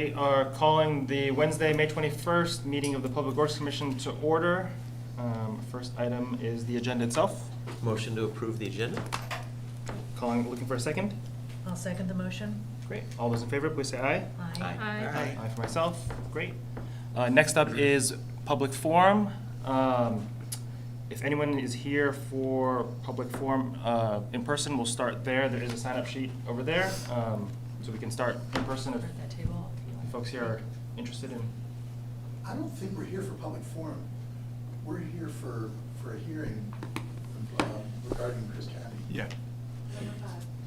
We are calling the Wednesday, May 21st meeting of the Public Works Commission to order. First item is the agenda itself. Motion to approve the agenda. Looking for a second. I'll second the motion. Great. All those in favor, please say aye. Aye. Aye. Aye for myself. Great. Next up is public forum. If anyone is here for public forum in person, we'll start there. There is a sign-up sheet over there, so we can start in person if At that table. folks here are interested in. I don't think we're here for public forum. We're here for a hearing regarding Chris County. Yeah,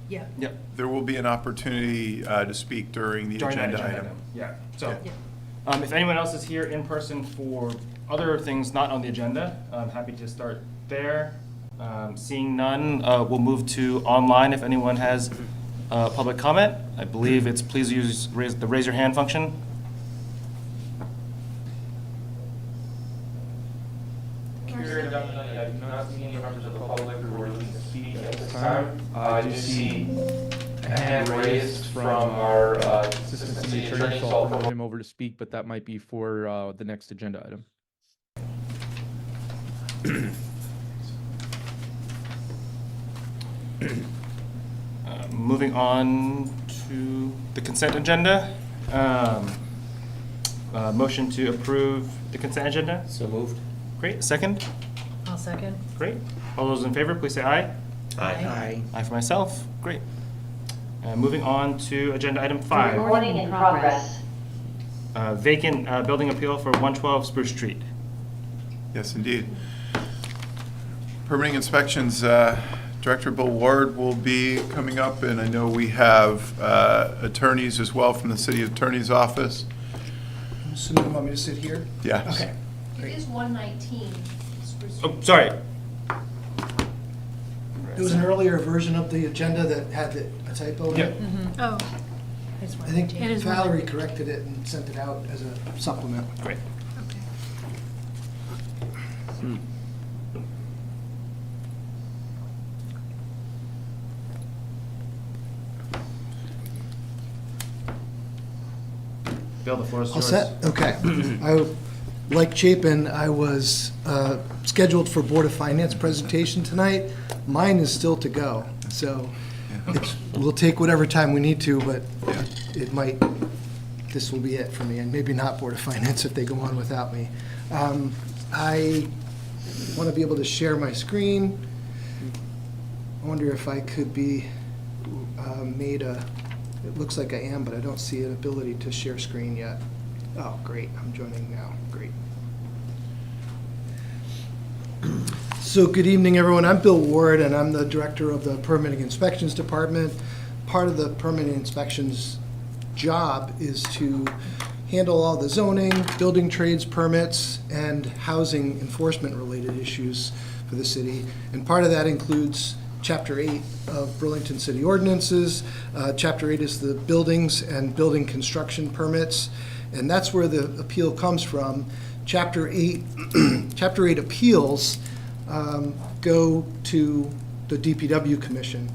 Yeah. Yep. there will be an opportunity to speak during the During that agenda item. Yeah. So, Yeah. if anyone else is here in person for other things not on the agenda, I'm happy to start there. Seeing none, we'll move to online if anyone has public comment. I believe it's please use the raise your hand function. Here, I do not see any members of the public who are looking to speak at this time. I do see a hand raised from our assistant city attorney, so I'll Him over to speak, but that might be for the next agenda item. Moving on to the consent agenda. Motion to approve the consent agenda. So moved. Great. Second. I'll second. Great. All those in favor, please say aye. Aye. Aye for myself. Great. Moving on to agenda item 5. Recording in progress. Vacant building appeal for 112 Spruce Street. Yes, indeed. Permitting inspections, Director Bill Ward will be coming up, and I know we have attorneys as well from the city attorney's office. So you want me to sit here? Yes. Okay. It is 119. Oh, sorry. There was an earlier version of the agenda that had a typo in it. Oh. I think Valerie corrected it and sent it out as a supplement. Great. Bill, the floor is All yours. set? Okay. Like Chapin, I was scheduled for Board of Finance presentation tonight. Mine is still to go, so we'll take whatever time we need to, but this will be it for me, and maybe not Board of Finance if they go on without me. I want to be able to share my screen. I wonder if I could be it looks like I am, but I don't see an ability to share screen yet. Oh, great, I'm joining now, great. So good evening, everyone. I'm Bill Ward, and I'm the Director of the Permitting Inspections Department. Part of the permitting inspections job is to handle all the zoning, building trades permits, and housing enforcement related issues for the city. And part of that includes Chapter 8 of Burlington City Ordinances. Chapter 8 is the buildings and building construction permits, and that's where the appeal comes from. Chapter 8, Chapter 8 appeals go to the DPW Commission.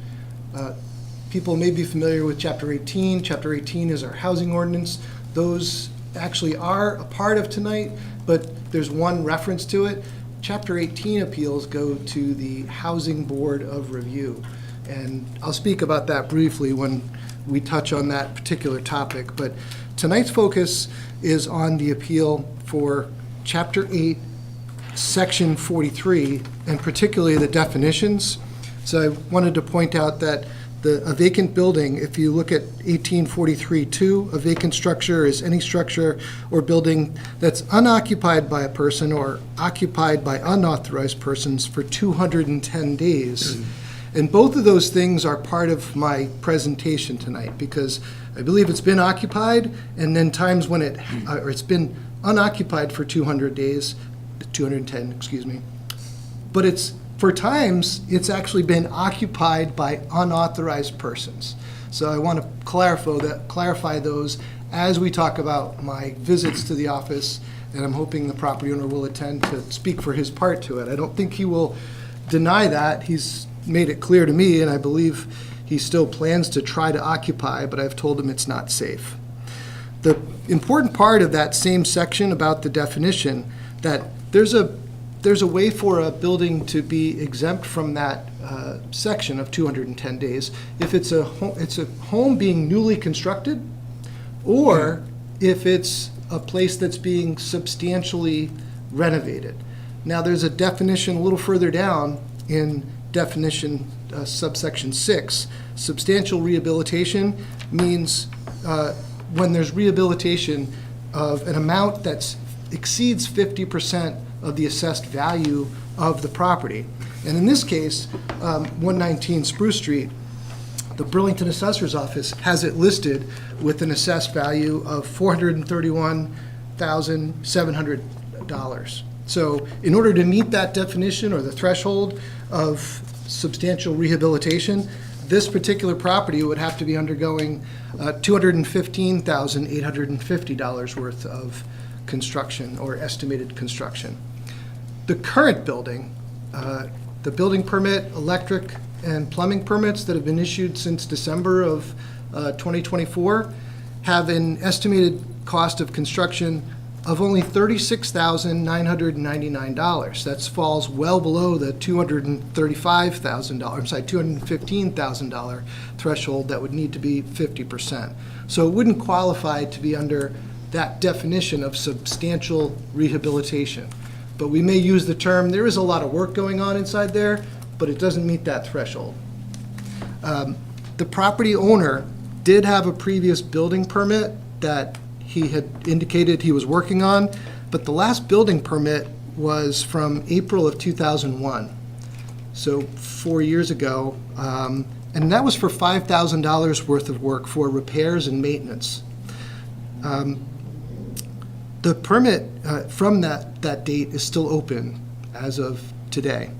People may be familiar with Chapter 18. Chapter 18 is our housing ordinance. Those actually are a part of tonight, but there's one reference to it. Chapter 18 appeals go to the Housing Board of Review. And I'll speak about that briefly when we touch on that particular topic. But tonight's focus is on the appeal for Chapter 8, Section 43, and particularly the definitions. So I wanted to point out that a vacant building, if you look at 1843-2, a vacant structure is any structure or building that's unoccupied by a person or occupied by unauthorized persons for 210 days. And both of those things are part of my presentation tonight, because I believe it's been occupied, and then times when it's been unoccupied for 200 days, 210, excuse me. But for times, it's actually been occupied by unauthorized persons. So I want to clarify those as we talk about my visits to the office, and I'm hoping the property owner will attend to speak for his part to it. I don't think he will deny that. He's made it clear to me, and I believe he still plans to try to occupy, but I've told him it's not safe. The important part of that same section about the definition, that there's a way for a building to be exempt from that section of 210 days if it's a home being newly constructed, or if it's a place that's being substantially renovated. Now, there's a definition a little further down in definition subsection 6. Substantial rehabilitation means when there's rehabilitation of an amount that exceeds 50% of the assessed value of the property. And in this case, 119 Spruce Street, the Burlington Assessor's Office has it listed with an assessed value of $431,700. So in order to meet that definition or the threshold of substantial rehabilitation, this particular property would have to be undergoing $215,850 worth of construction or estimated construction. The current building, the building permit, electric, and plumbing permits that have been issued since December of 2024 have an estimated cost of construction of only $36,999. That falls well below the $215,000 threshold that would need to be 50%. So it wouldn't qualify to be under that definition of substantial rehabilitation. But we may use the term, there is a lot of work going on inside there, but it doesn't meet that threshold. The property owner did have a previous building permit that he had indicated he was working on, but the last building permit was from April of 2001, so 4 years ago, and that was for $5,000 worth of work for repairs and maintenance. The permit from that date is still open as of today.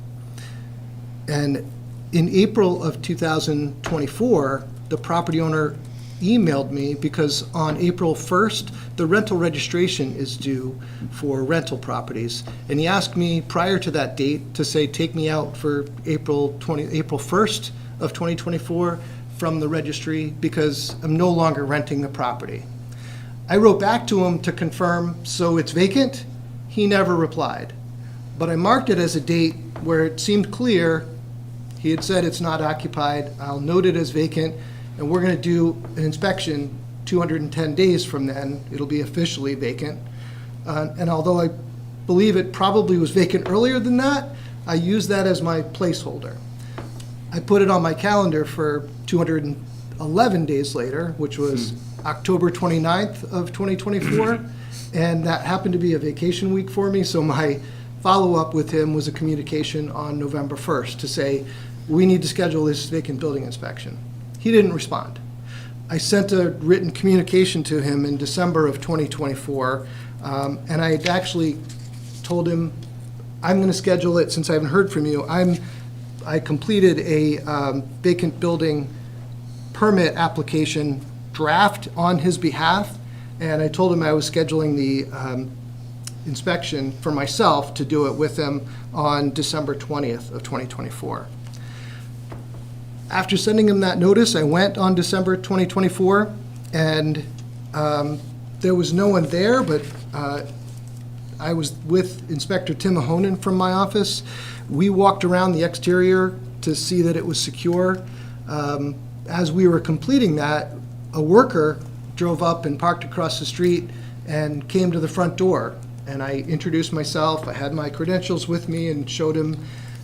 And in April of 2024, the property owner emailed me because on April 1st, the rental registration is due for rental properties. And he asked me prior to that date to say, take me out for April 1st of 2024 from the registry because I'm no longer renting the property. I wrote back to him to confirm, so it's vacant? He never replied. But I marked it as a date where it seemed clear. He had said it's not occupied. I'll note it as vacant, and we're going to do an inspection 210 days from then. It'll be officially vacant. And although I believe it probably was vacant earlier than that, I used that as my placeholder. I put it on my calendar for 211 days later, which was October 29th of 2024, and that happened to be a vacation week for me, so my follow-up with him was a communication on November 1st to say, we need to schedule this vacant building inspection. He didn't respond. I sent a written communication to him in December of 2024, and I had actually told him, I'm going to schedule it since I haven't heard from you. I completed a vacant building permit application draft on his behalf, and I told him I was scheduling the inspection for myself to do it with him on December 20th of 2024. After sending him that notice, I went on December 2024, and there was no one there, but I was with Inspector Tim Mahonen from my office. We walked around the exterior to see that it was secure. As we were completing that, a worker drove up and parked across the street and came to the front door. And I introduced myself, I had my credentials with me and showed him,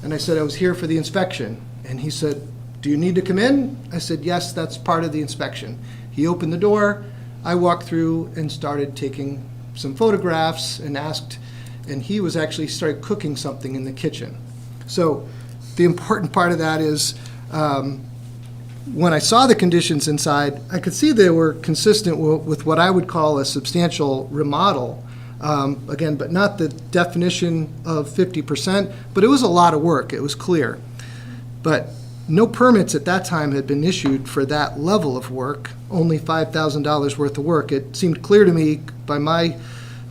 and I said I was here for the inspection. And he said, do you need to come in? I said, yes, that's part of the inspection. He opened the door, I walked through and started taking some photographs and asked, and he was actually started cooking something in the kitchen. So the important part of that is, when I saw the conditions inside, I could see they were consistent with what I would call a substantial remodel. Again, but not the definition of 50%, but it was a lot of work, it was clear. But no permits at that time had been issued for that level of work, only $5,000 worth of work. It seemed clear to me by my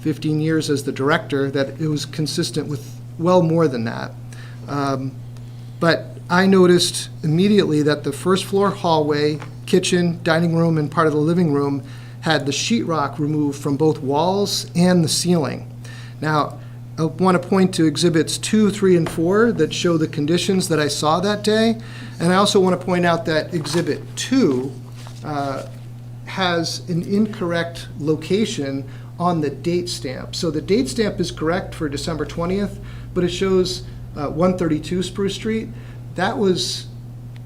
15 years as the director that it was consistent with well more than that. But I noticed immediately that the first floor hallway, kitchen, dining room, and part of the living room had the sheetrock removed from both walls and the ceiling. Now, I want to point to Exhibits 2, 3, and 4 that show the conditions that I saw that day. And I also want to point out that Exhibit 2 has an incorrect location on the date stamp. So the date stamp is correct for December 20th, but it shows 132 Spruce Street. That was,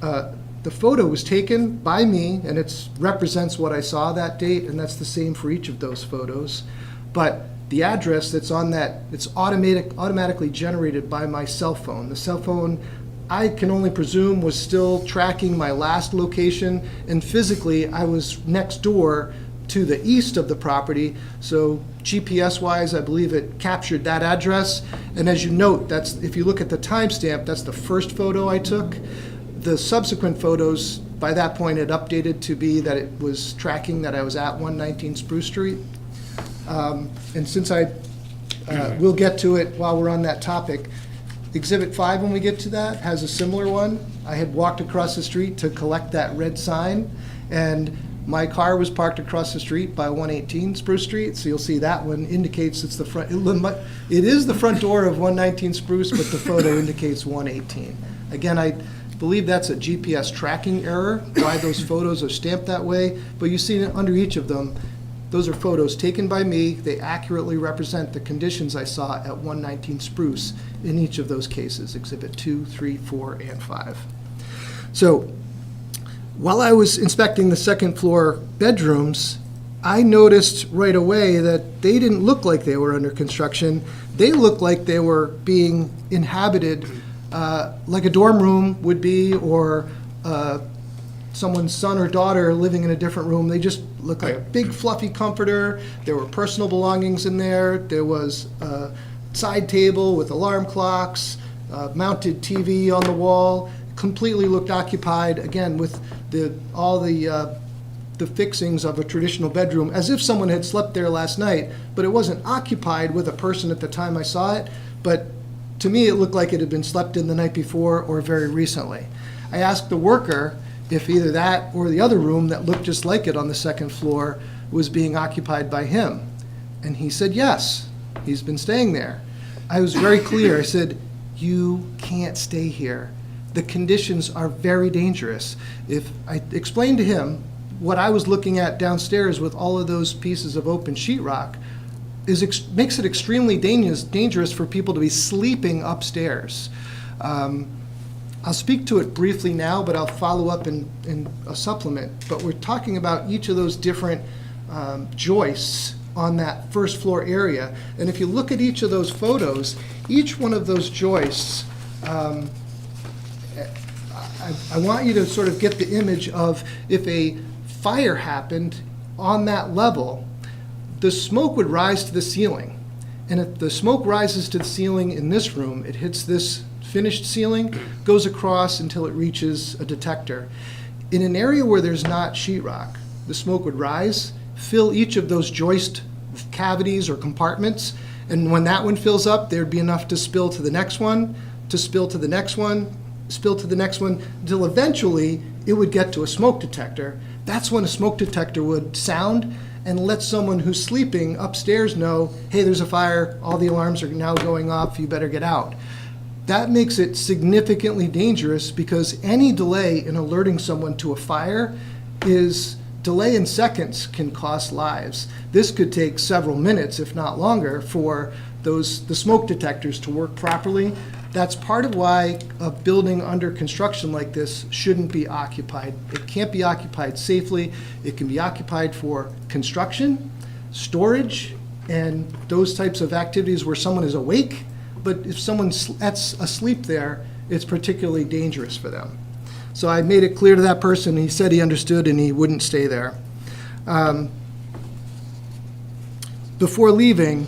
the photo was taken by me, and it represents what I saw that date, and that's the same for each of those photos. But the address that's on that, it's automatically generated by my cell phone. The cell phone, I can only presume, was still tracking my last location, and physically I was next door to the east of the property, so GPS-wise, I believe it captured that address. And as you note, that's, if you look at the timestamp, that's the first photo I took. The subsequent photos, by that point, had updated to be that it was tracking that I was at 119 Spruce Street. And since we'll get to it while we're on that topic, Exhibit 5, when we get to that, has a similar one. I had walked across the street to collect that red sign, and my car was parked across the street by 118 Spruce Street, so you'll see that one indicates it's the front. It is the front door of 119 Spruce, but the photo indicates 118. Again, I believe that's a GPS tracking error, why those photos are stamped that way, but you see under each of them, those are photos taken by me. They accurately represent the conditions I saw at 119 Spruce in each of those cases, Exhibit 2, 3, 4, and 5. So, while I was inspecting the second floor bedrooms, I noticed right away that they didn't look like they were under construction. They looked like they were being inhabited like a dorm room would be, or someone's son or daughter living in a different room. They just looked like a big fluffy comforter. There were personal belongings in there. There was a side table with alarm clocks, mounted TV on the wall. Completely looked occupied, again, with all the fixings of a traditional bedroom, as if someone had slept there last night, but it wasn't occupied with a person at the time I saw it. But to me, it looked like it had been slept in the night before or very recently. I asked the worker if either that or the other room that looked just like it on the second floor was being occupied by him. And he said yes, he's been staying there. I was very clear. I said, you can't stay here. The conditions are very dangerous. If I explained to him what I was looking at downstairs with all of those pieces of open sheetrock makes it extremely dangerous for people to be sleeping upstairs. I'll speak to it briefly now, but I'll follow up in a supplement. But we're talking about each of those different joists on that first floor area. And if you look at each of those photos, each one of those joists, I want you to sort of get the image of if a fire happened on that level, the smoke would rise to the ceiling. And if the smoke rises to the ceiling in this room, it hits this finished ceiling, goes across until it reaches a detector. In an area where there's not sheetrock, the smoke would rise, fill each of those joist cavities or compartments, and when that one fills up, there'd be enough to spill to the next one, to spill to the next one, spill to the next one, until eventually it would get to a smoke detector. That's when a smoke detector would sound and let someone who's sleeping upstairs know, hey, there's a fire, all the alarms are now going off, you better get out. That makes it significantly dangerous because any delay in alerting someone to a fire delay in seconds can cost lives. This could take several minutes, if not longer, for the smoke detectors to work properly. That's part of why a building under construction like this shouldn't be occupied. It can't be occupied safely. It can be occupied for construction, storage, and those types of activities where someone is awake. But if someone's asleep there, it's particularly dangerous for them. So I made it clear to that person. He said he understood and he wouldn't stay there. Before leaving,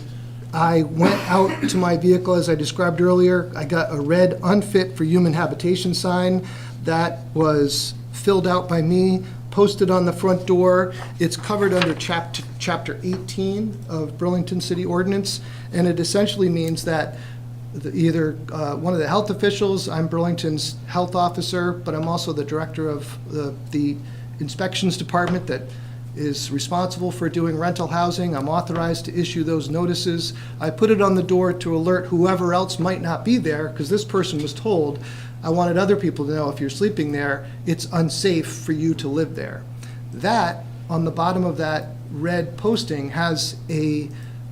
I went out to my vehicle, as I described earlier. I got a red unfit for human habitation sign that was filled out by me, posted on the front door. It's covered under Chapter 18 of Burlington City Ordinance, and it essentially means that either one of the health officials, I'm Burlington's health officer, but I'm also the director of the inspections department that is responsible for doing rental housing. I'm authorized to issue those notices. I put it on the door to alert whoever else might not be there, because this person was told, I wanted other people to know, if you're sleeping there, it's unsafe for you to live there. That, on the bottom of that red posting, has a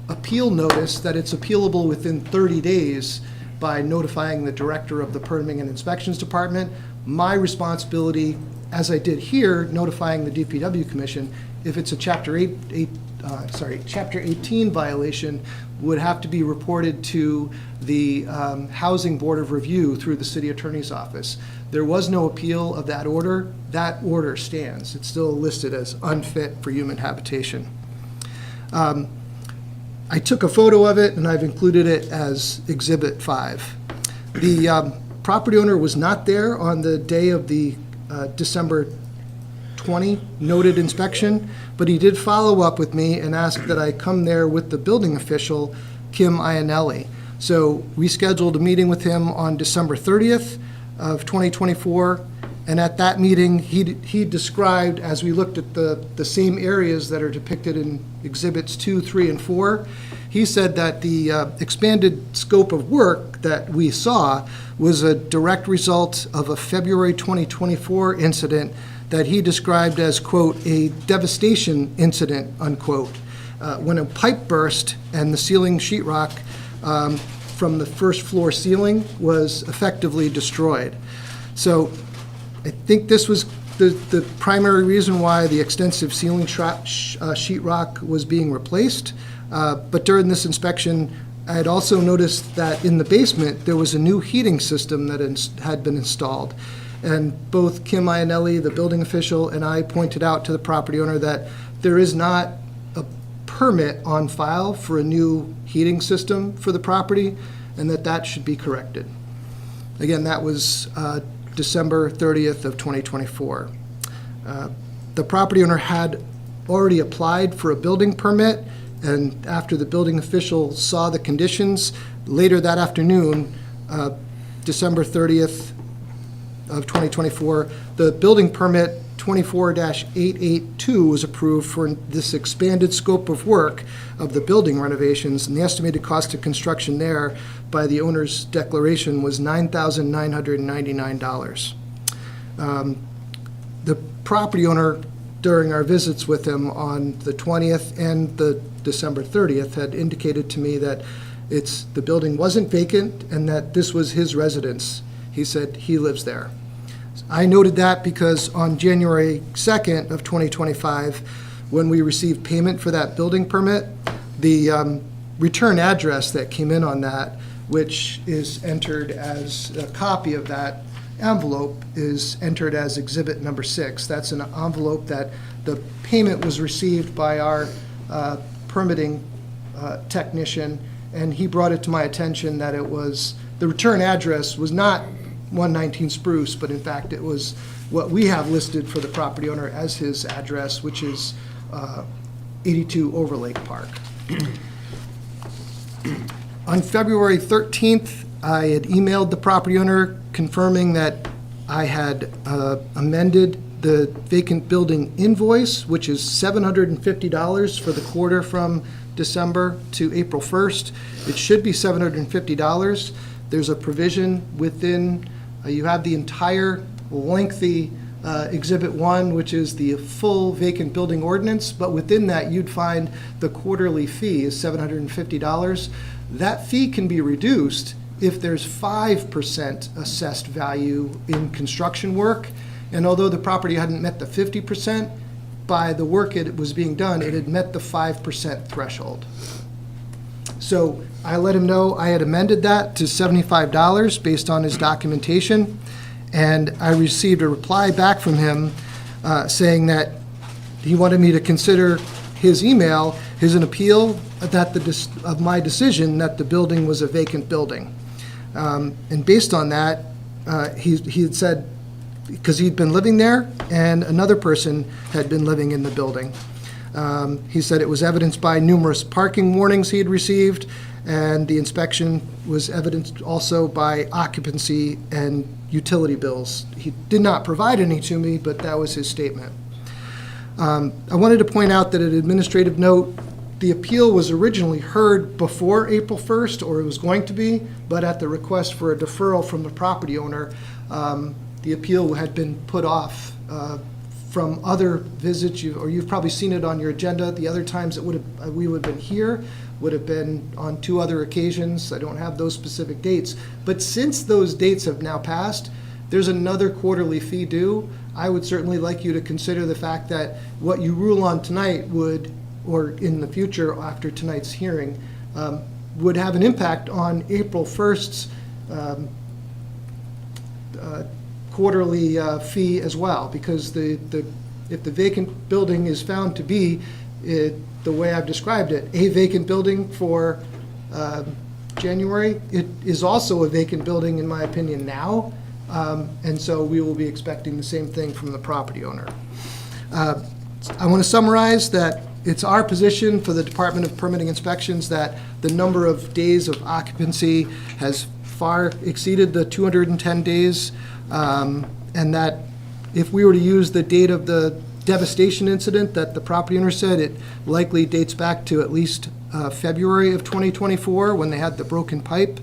appeal notice that it's appealable within 30 days by notifying the director of the Permitting and Inspections Department. My responsibility, as I did here, notifying the DPW Commission, if it's a Chapter 18 violation, would have to be reported to the Housing Board of Review through the City Attorney's Office. There was no appeal of that order. That order stands. It's still listed as unfit for human habitation. I took a photo of it, and I've included it as Exhibit 5. The property owner was not there on the day of the December 20 noted inspection, but he did follow up with me and ask that I come there with the building official, Kim Iannelli. So we scheduled a meeting with him on December 30th of 2024, and at that meeting, he described, as we looked at the same areas that are depicted in Exhibits 2, 3, and 4, he said that the expanded scope of work that we saw was a direct result of a February 2024 incident that he described as, quote, a devastation incident, unquote, when a pipe burst and the ceiling sheetrock from the first floor ceiling was effectively destroyed. So I think this was the primary reason why the extensive ceiling sheetrock was being replaced. But during this inspection, I had also noticed that in the basement, there was a new heating system that had been installed. And both Kim Iannelli, the building official, and I pointed out to the property owner that there is not a permit on file for a new heating system for the property, and that should be corrected. Again, that was December 30th of 2024. The property owner had already applied for a building permit, and after the building official saw the conditions, later that afternoon, December 30th of 2024, the building permit 24-882 was approved for this expanded scope of work of the building renovations, and the estimated cost of construction there by the owner's declaration was $9,999. The property owner, during our visits with him on the 20th and the December 30th, had indicated to me that the building wasn't vacant and that this was his residence. He said he lives there. I noted that because on January 2nd of 2025, when we received payment for that building permit, the return address that came in on that, which is entered as a copy of that envelope, is entered as Exhibit number 6. That's an envelope that the payment was received by our permitting technician, and he brought it to my attention that the return address was not 119 Spruce, but in fact it was what we have listed for the property owner as his address, which is 82 Overlake Park. On February 13th, I had emailed the property owner confirming that I had amended the vacant building invoice, which is $750 for the quarter from December to April 1st. It should be $750. There's a provision within, you have the entire lengthy Exhibit 1, which is the full vacant building ordinance, but within that you'd find the quarterly fee is $750. That fee can be reduced if there's 5% assessed value in construction work, and although the property hadn't met the 50%, by the work it was being done, it had met the 5% threshold. So I let him know I had amended that to $75 based on his documentation, and I received a reply back from him saying that he wanted me to consider his email as an appeal of my decision that the building was a vacant building. And based on that, he had said, because he'd been living there and another person had been living in the building. He said it was evidenced by numerous parking warnings he had received, and the inspection was evidenced also by occupancy and utility bills. He did not provide any to me, but that was his statement. I wanted to point out that an administrative note, the appeal was originally heard before April 1st, or it was going to be, but at the request for a deferral from the property owner, the appeal had been put off from other visits, or you've probably seen it on your agenda. The other times that we would have been here would have been on 2 other occasions. I don't have those specific dates. But since those dates have now passed, there's another quarterly fee due. I would certainly like you to consider the fact that what you rule on tonight would, or in the future after tonight's hearing, would have an impact on April 1st's quarterly fee as well, because if the vacant building is found to be, the way I've described it, a vacant building for January, it is also a vacant building, in my opinion, now, and so we will be expecting the same thing from the property owner. I want to summarize that it's our position for the Department of Permitting Inspections that the number of days of occupancy has far exceeded the 210 days, and that if we were to use the date of the devastation incident that the property owner said, it likely dates back to at least February of 2024 when they had the broken pipe.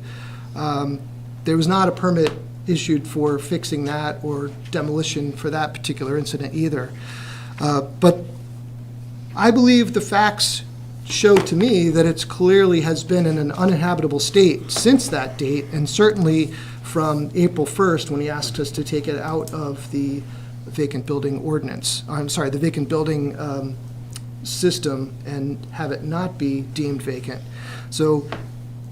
There was not a permit issued for fixing that or demolition for that particular incident either. But I believe the facts show to me that it clearly has been in an uninhabitable state since that date, and certainly from April 1st when he asked us to take it out of the vacant building ordinance. I'm sorry, the vacant building system and have it not be deemed vacant. So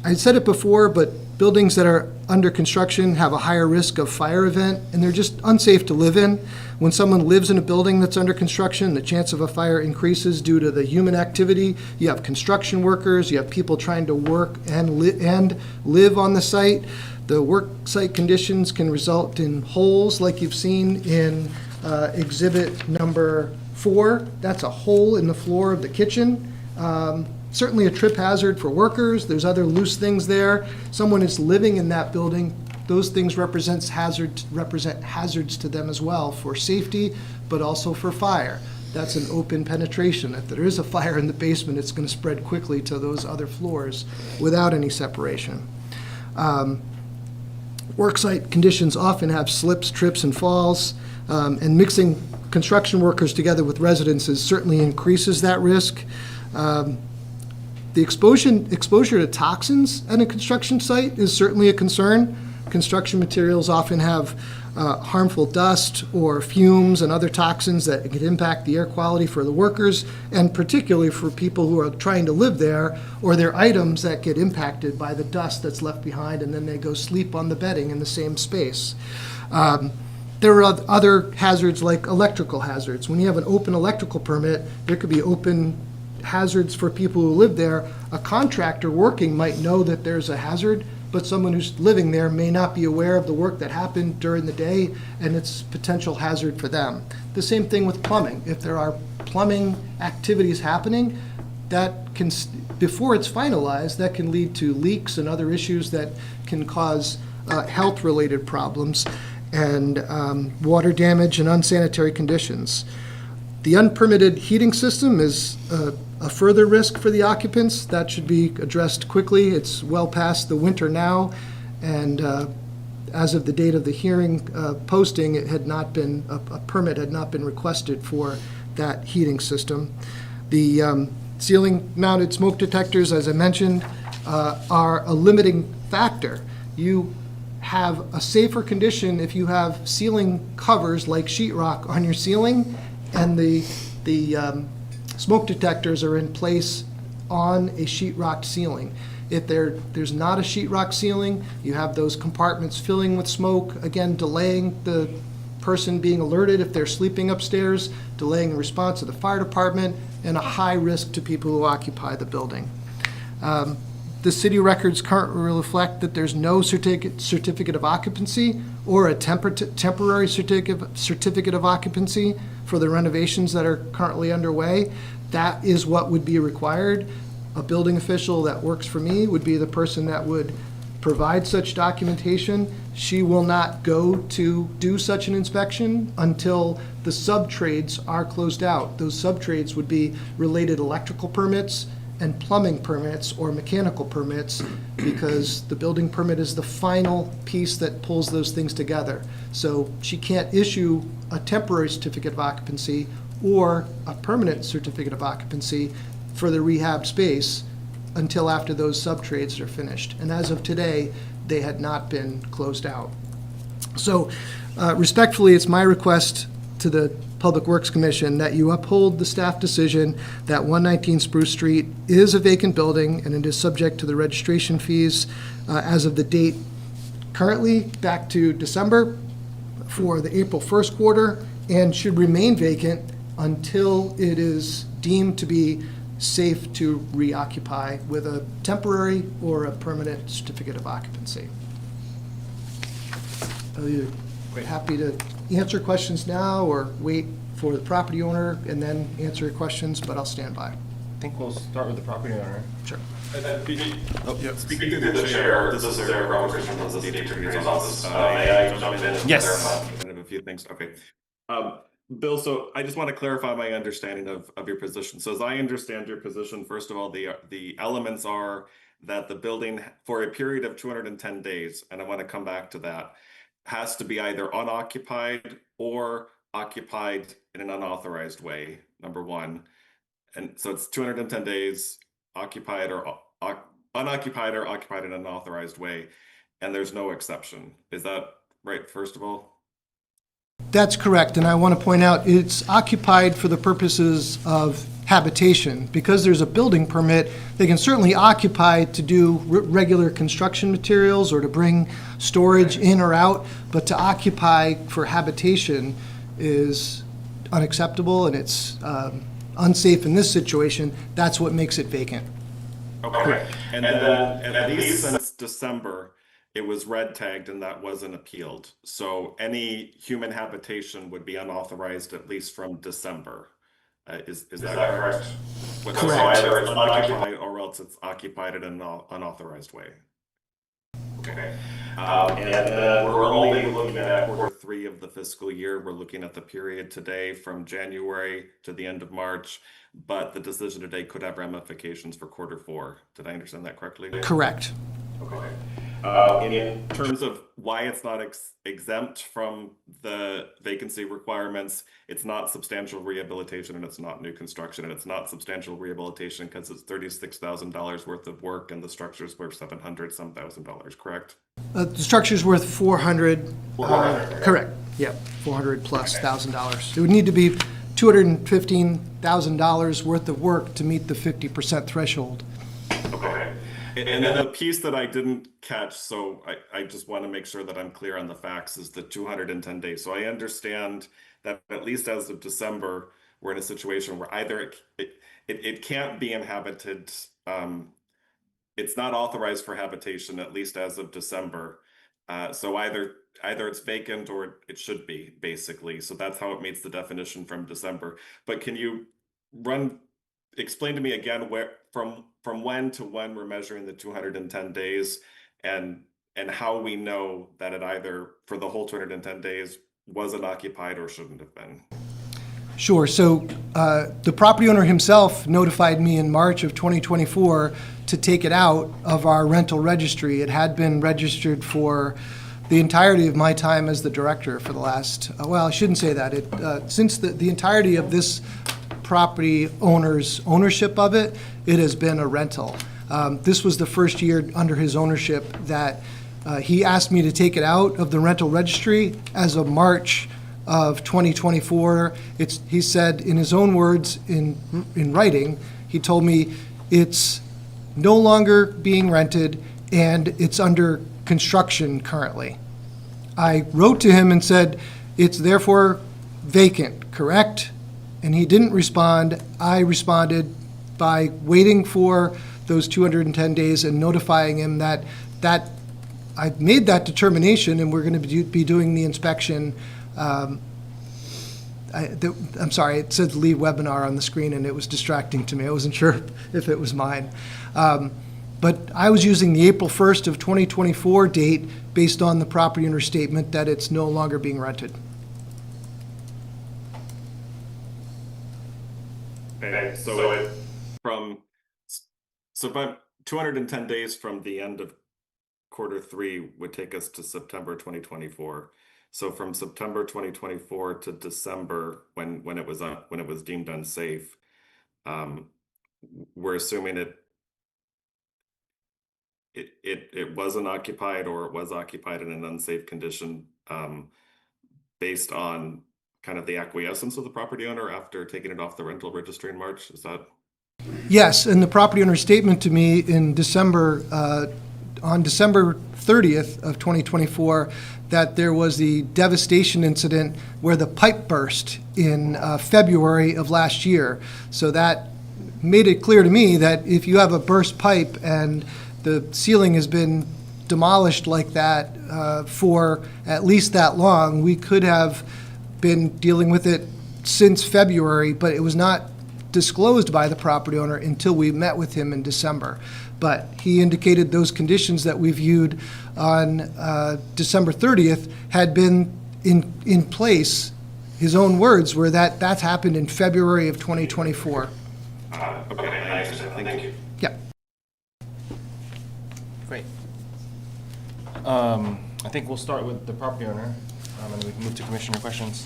I said it before, but buildings that are under construction have a higher risk of fire event, and they're just unsafe to live in. When someone lives in a building that's under construction, the chance of a fire increases due to the human activity. You have construction workers, you have people trying to work and live on the site. The work site conditions can result in holes like you've seen in exhibit number 4. That's a hole in the floor of the kitchen. Certainly a trip hazard for workers. There's other loose things there. Someone is living in that building. Those things represent hazards to them as well for safety, but also for fire. That's an open penetration. If there is a fire in the basement, it's going to spread quickly to those other floors without any separation. Worksite conditions often have slips, trips, and falls, and mixing construction workers together with residences certainly increases that risk. The exposure to toxins at a construction site is certainly a concern. Construction materials often have harmful dust or fumes and other toxins that can impact the air quality for the workers, and particularly for people who are trying to live there, or their items that get impacted by the dust that's left behind, and then they go sleep on the bedding in the same space. There are other hazards like electrical hazards. When you have an open electrical permit, there could be open hazards for people who live there. A contractor working might know that there's a hazard, but someone who's living there may not be aware of the work that happened during the day, and it's potential hazard for them. The same thing with plumbing. If there are plumbing activities happening, that can, before it's finalized, that can lead to leaks and other issues that can cause health-related problems and water damage and unsanitary conditions. The unpermitted heating system is a further risk for the occupants. That should be addressed quickly. It's well past the winter now, and as of the date of the hearing posting, it had not been, a permit had not been requested for that heating system. The ceiling-mounted smoke detectors, as I mentioned, are a limiting factor. You have a safer condition if you have ceiling covers like sheetrock on your ceiling, and the smoke detectors are in place on a sheetrock ceiling. If there's not a sheetrock ceiling, you have those compartments filling with smoke, again, delaying the person being alerted if they're sleeping upstairs, delaying the response of the fire department, and a high risk to people who occupy the building. The city records currently reflect that there's no certificate of occupancy or a temporary certificate of occupancy for the renovations that are currently underway. That is what would be required. A building official that works for me would be the person that would provide such documentation, she will not go to do such an inspection until the sub-trades are closed out. Those sub-trades would be related electrical permits and plumbing permits or mechanical permits, because the building permit is the final piece that pulls those things together. So she can't issue a temporary certificate of occupancy or a permanent certificate of occupancy for the rehab space until after those sub-trades are finished. And as of today, they had not been closed out. So respectfully, it's my request to the Public Works Commission that you uphold the staff decision that 119 Spruce Street is a vacant building and it is subject to the registration fees as of the date currently back to December for the April 1st quarter, and should remain vacant until it is deemed to be safe to reoccupy with a temporary or a permanent certificate of occupancy. Are you happy to answer questions now or wait for the property owner and then answer your questions, but I'll stand by. I think we'll start with the property owner. Sure. Speaking to the chair, this is Eric Roberts from the City Attorney's Office. May I jump in? Yes. Kind of a few things. Okay. Bill, so I just want to clarify my understanding of your position. So as I understand your position, first of all, the elements are that the building for a period of 210 days, and I want to come back to that, has to be either unoccupied or occupied in an unauthorized way, number one. And so it's 210 days occupied or unoccupied or occupied in an unauthorized way, and there's no exception. Is that right, first of all? That's correct, and I want to point out it's occupied for the purposes of habitation. Because there's a building permit, they can certainly occupy to do regular construction materials or to bring storage in or out, but to occupy for habitation is unacceptable, and it's unsafe in this situation. That's what makes it vacant. Okay. And then at least since December, it was red tagged and that wasn't appealed. So any human habitation would be unauthorized at least from December. Is that correct? Correct. So either it's unoccupied or else it's occupied in an unauthorized way. Okay. And then we're only looking at quarter 3 of the fiscal year. We're looking at the period today from January to the end of March, but the decision today could have ramifications for quarter 4. Did I understand that correctly? Correct. Okay. In terms of why it's not exempt from the vacancy requirements, it's not substantial rehabilitation and it's not new construction, and it's not substantial rehabilitation because it's $36,000 worth of work and the structure's worth $700-some thousand, correct? The structure's worth $400. 400. Correct. Yep, $400 plus $1,000. It would need to be $215,000 worth of work to meet the 50% threshold. Okay. And then the piece that I didn't catch, so I just want to make sure that I'm clear on the facts, is the 210 days. So I understand that at least as of December, we're in a situation where either it can't be inhabited, it's not authorized for habitation, at least as of December. So either it's vacant or it should be, basically. So that's how it meets the definition from December. But can you explain to me again where from when to when we're measuring the 210 days and how we know that it either for the whole 210 days wasn't occupied or shouldn't have been? Sure. So the property owner himself notified me in March of 2024 to take it out of our rental registry. It had been registered for the entirety of my time as the director for the last, well, I shouldn't say that. Since the entirety of this property owner's ownership of it, it has been a rental. This was the first year under his ownership that he asked me to take it out of the rental registry. As of March of 2024, he said in his own words in writing, he told me it's no longer being rented and it's under construction currently. I wrote to him and said, it's therefore vacant, correct? And he didn't respond. I responded by waiting for those 210 days and notifying him that I've made that determination and we're going to be doing the inspection. I'm sorry, it said leave webinar on the screen and it was distracting to me. I wasn't sure if it was mine. But I was using the April 1st of 2024 date based on the property owner statement that it's no longer being rented. Okay, so about 210 days from the end of Q3 would take us to September 2024. So from September 2024 to December, when it was deemed unsafe, we're assuming it wasn't occupied, or it was occupied in an unsafe condition, based on kind of the acquiescence of the property owner after taking it off the rental registry in March. Is that? Yes, and the property owner's statement to me in December, on December 30th of 2024, that there was the devastation incident where the pipe burst in February of last year. So that made it clear to me that if you have a burst pipe and the ceiling has been demolished like that for at least that long, we could have been dealing with it since February, but it was not disclosed by the property owner until we met with him in December. But he indicated those conditions that we viewed on December 30th had been in place. His own words were that that's happened in February of 2024. Okay, I understand. Thank you. Yeah. Great. I think we'll start with the property owner, and then we can move to commissioner questions.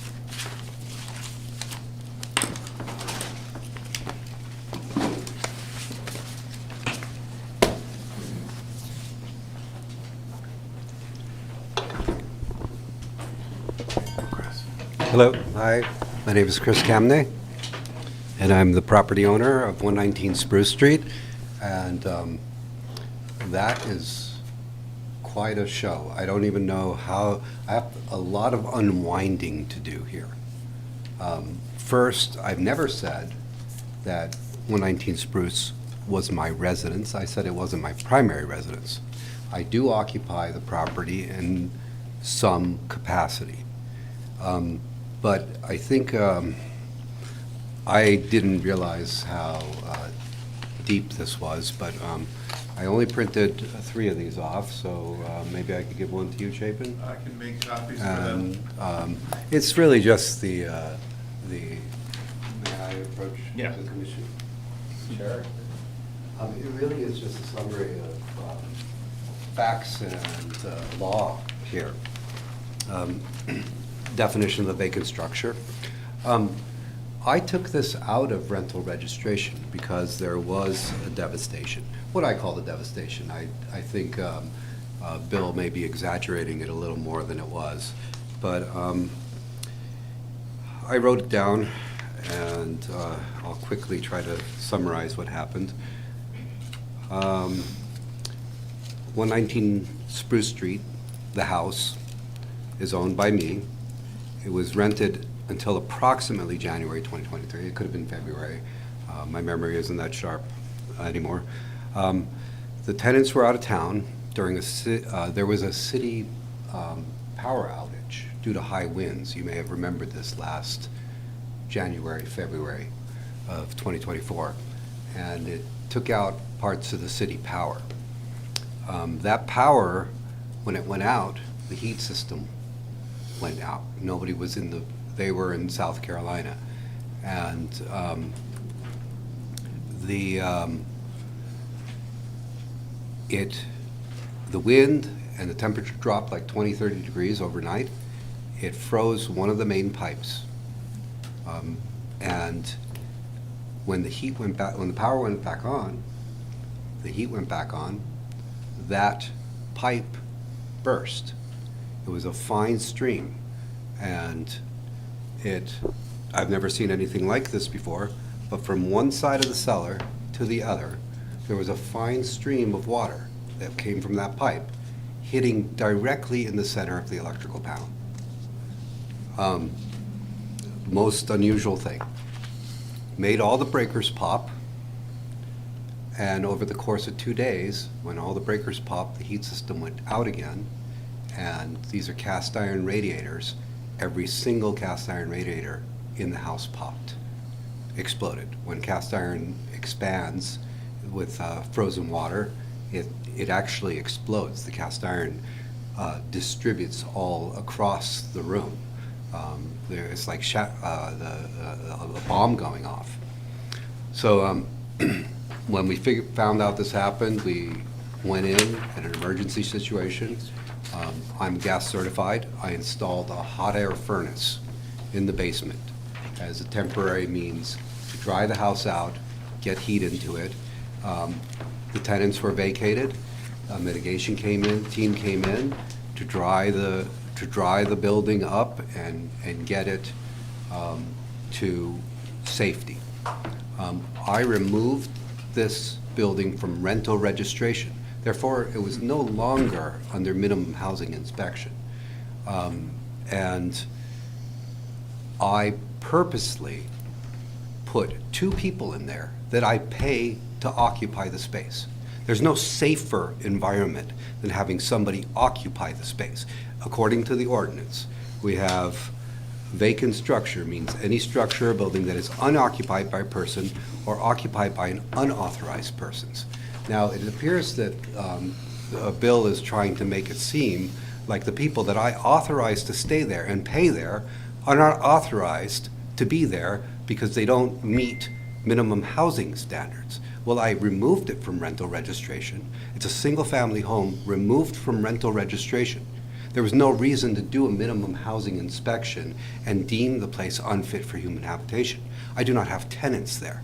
Hello, hi, my name is Chris Camney, and I'm the property owner of 119 Spruce Street, and that is quite a show. I don't even know how, I have a lot of unwinding to do here. First, I've never said that 119 Spruce was my residence. I said it wasn't my primary residence. I do occupy the property in some capacity. But I think I didn't realize how deep this was, but I only printed 3 of these off, so maybe I could give one to you, Chapin? I can make copies for them. It's really just the may I approach Yeah. the commission? Sure. It really is just a summary of facts and law here. Definition of the vacant structure. I took this out of rental registration because there was a devastation. What I call the devastation. I think Bill may be exaggerating it a little more than it was. But I wrote it down, and I'll quickly try to summarize what happened. 119 Spruce Street, the house, is owned by me. It was rented until approximately January 2023. It could have been February. My memory isn't that sharp anymore. The tenants were out of town during there was a city power outage due to high winds. You may have remembered this last January, February of 2024. And it took out parts of the city power. That power, when it went out, the heat system went out. Nobody was they were in South Carolina. And the wind and the temperature dropped like 20, 30 degrees overnight. It froze one of the main pipes. And when the power went back on, the heat went back on, that pipe burst. It was a fine stream, and I've never seen anything like this before, but from one side of the cellar to the other, there was a fine stream of water that came from that pipe, hitting directly in the center of the electrical panel. Most unusual thing. Made all the breakers pop, and over the course of 2 days, when all the breakers popped, the heat system went out again. And these are cast iron radiators. Every single cast iron radiator in the house popped, exploded. When cast iron expands with frozen water, it actually explodes. The cast iron distributes all across the room. It's like a bomb going off. So when we found out this happened, we went in an emergency situation. I'm gas certified. I installed a hot air furnace in the basement as a temporary means to dry the house out, get heat into it. The tenants were vacated. Mitigation team came in to dry the building up and get it to safety. I removed this building from rental registration. Therefore, it was no longer under minimum housing inspection. And I purposely put 2 people in there that I pay to occupy the space. There's no safer environment than having somebody occupy the space. According to the ordinance, we have vacant structure means any structure or building that is unoccupied by a person or occupied by an unauthorized persons. Now, it appears that a bill is trying to make it seem like the people that I authorize to stay there and pay there are not authorized to be there because they don't meet minimum housing standards. Well, I removed it from rental registration. It's a single-family home removed from rental registration. There was no reason to do a minimum housing inspection and deem the place unfit for human habitation. I do not have tenants there.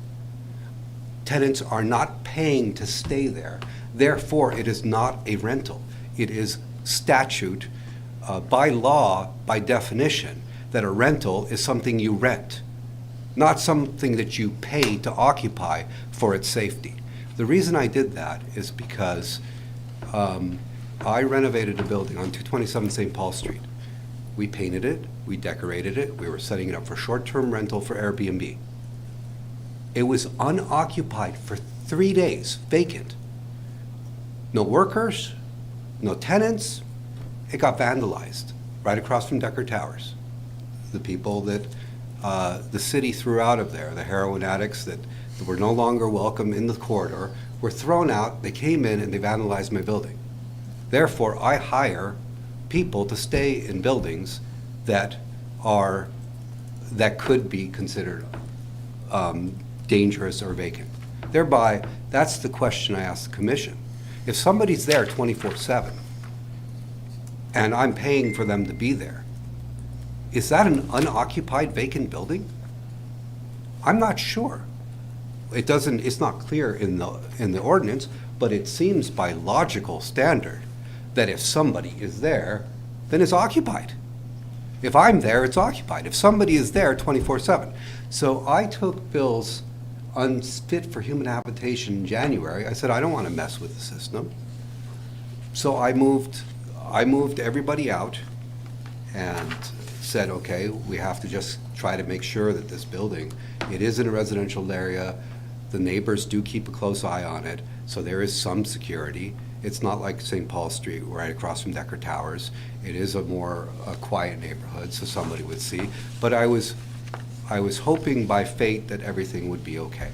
Tenants are not paying to stay there. Therefore, it is not a rental. It is statute, by law, by definition, that a rental is something you rent, not something that you pay to occupy for its safety. The reason I did that is because I renovated a building on 227 St. Paul Street. We painted it, we decorated it, we were setting it up for short-term rental for Airbnb. It was unoccupied for 3 days, vacant. No workers, no tenants. It got vandalized right across from Decker Towers. The people that the city threw out of there, the heroin addicts that were no longer welcome in the corridor, were thrown out. They came in and they vandalized my building. Therefore, I hire people to stay in buildings that could be considered dangerous or vacant. Thereby, that's the question I asked the commission. If somebody's there 24/7 and I'm paying for them to be there, is that an unoccupied vacant building? I'm not sure. It's not clear in the ordinance, but it seems by logical standard that if somebody is there, then it's occupied. If I'm there, it's occupied. If somebody is there 24/7. So I took Bill's unfit for human habitation in January. I said, I don't want to mess with the system. So I moved everybody out and said, okay, we have to just try to make sure that this building, it is in a residential area. The neighbors do keep a close eye on it, so there is some security. It's not like St. Paul Street, right across from Decker Towers. It is a more quiet neighborhood, so somebody would see. But I was hoping by fate that everything would be okay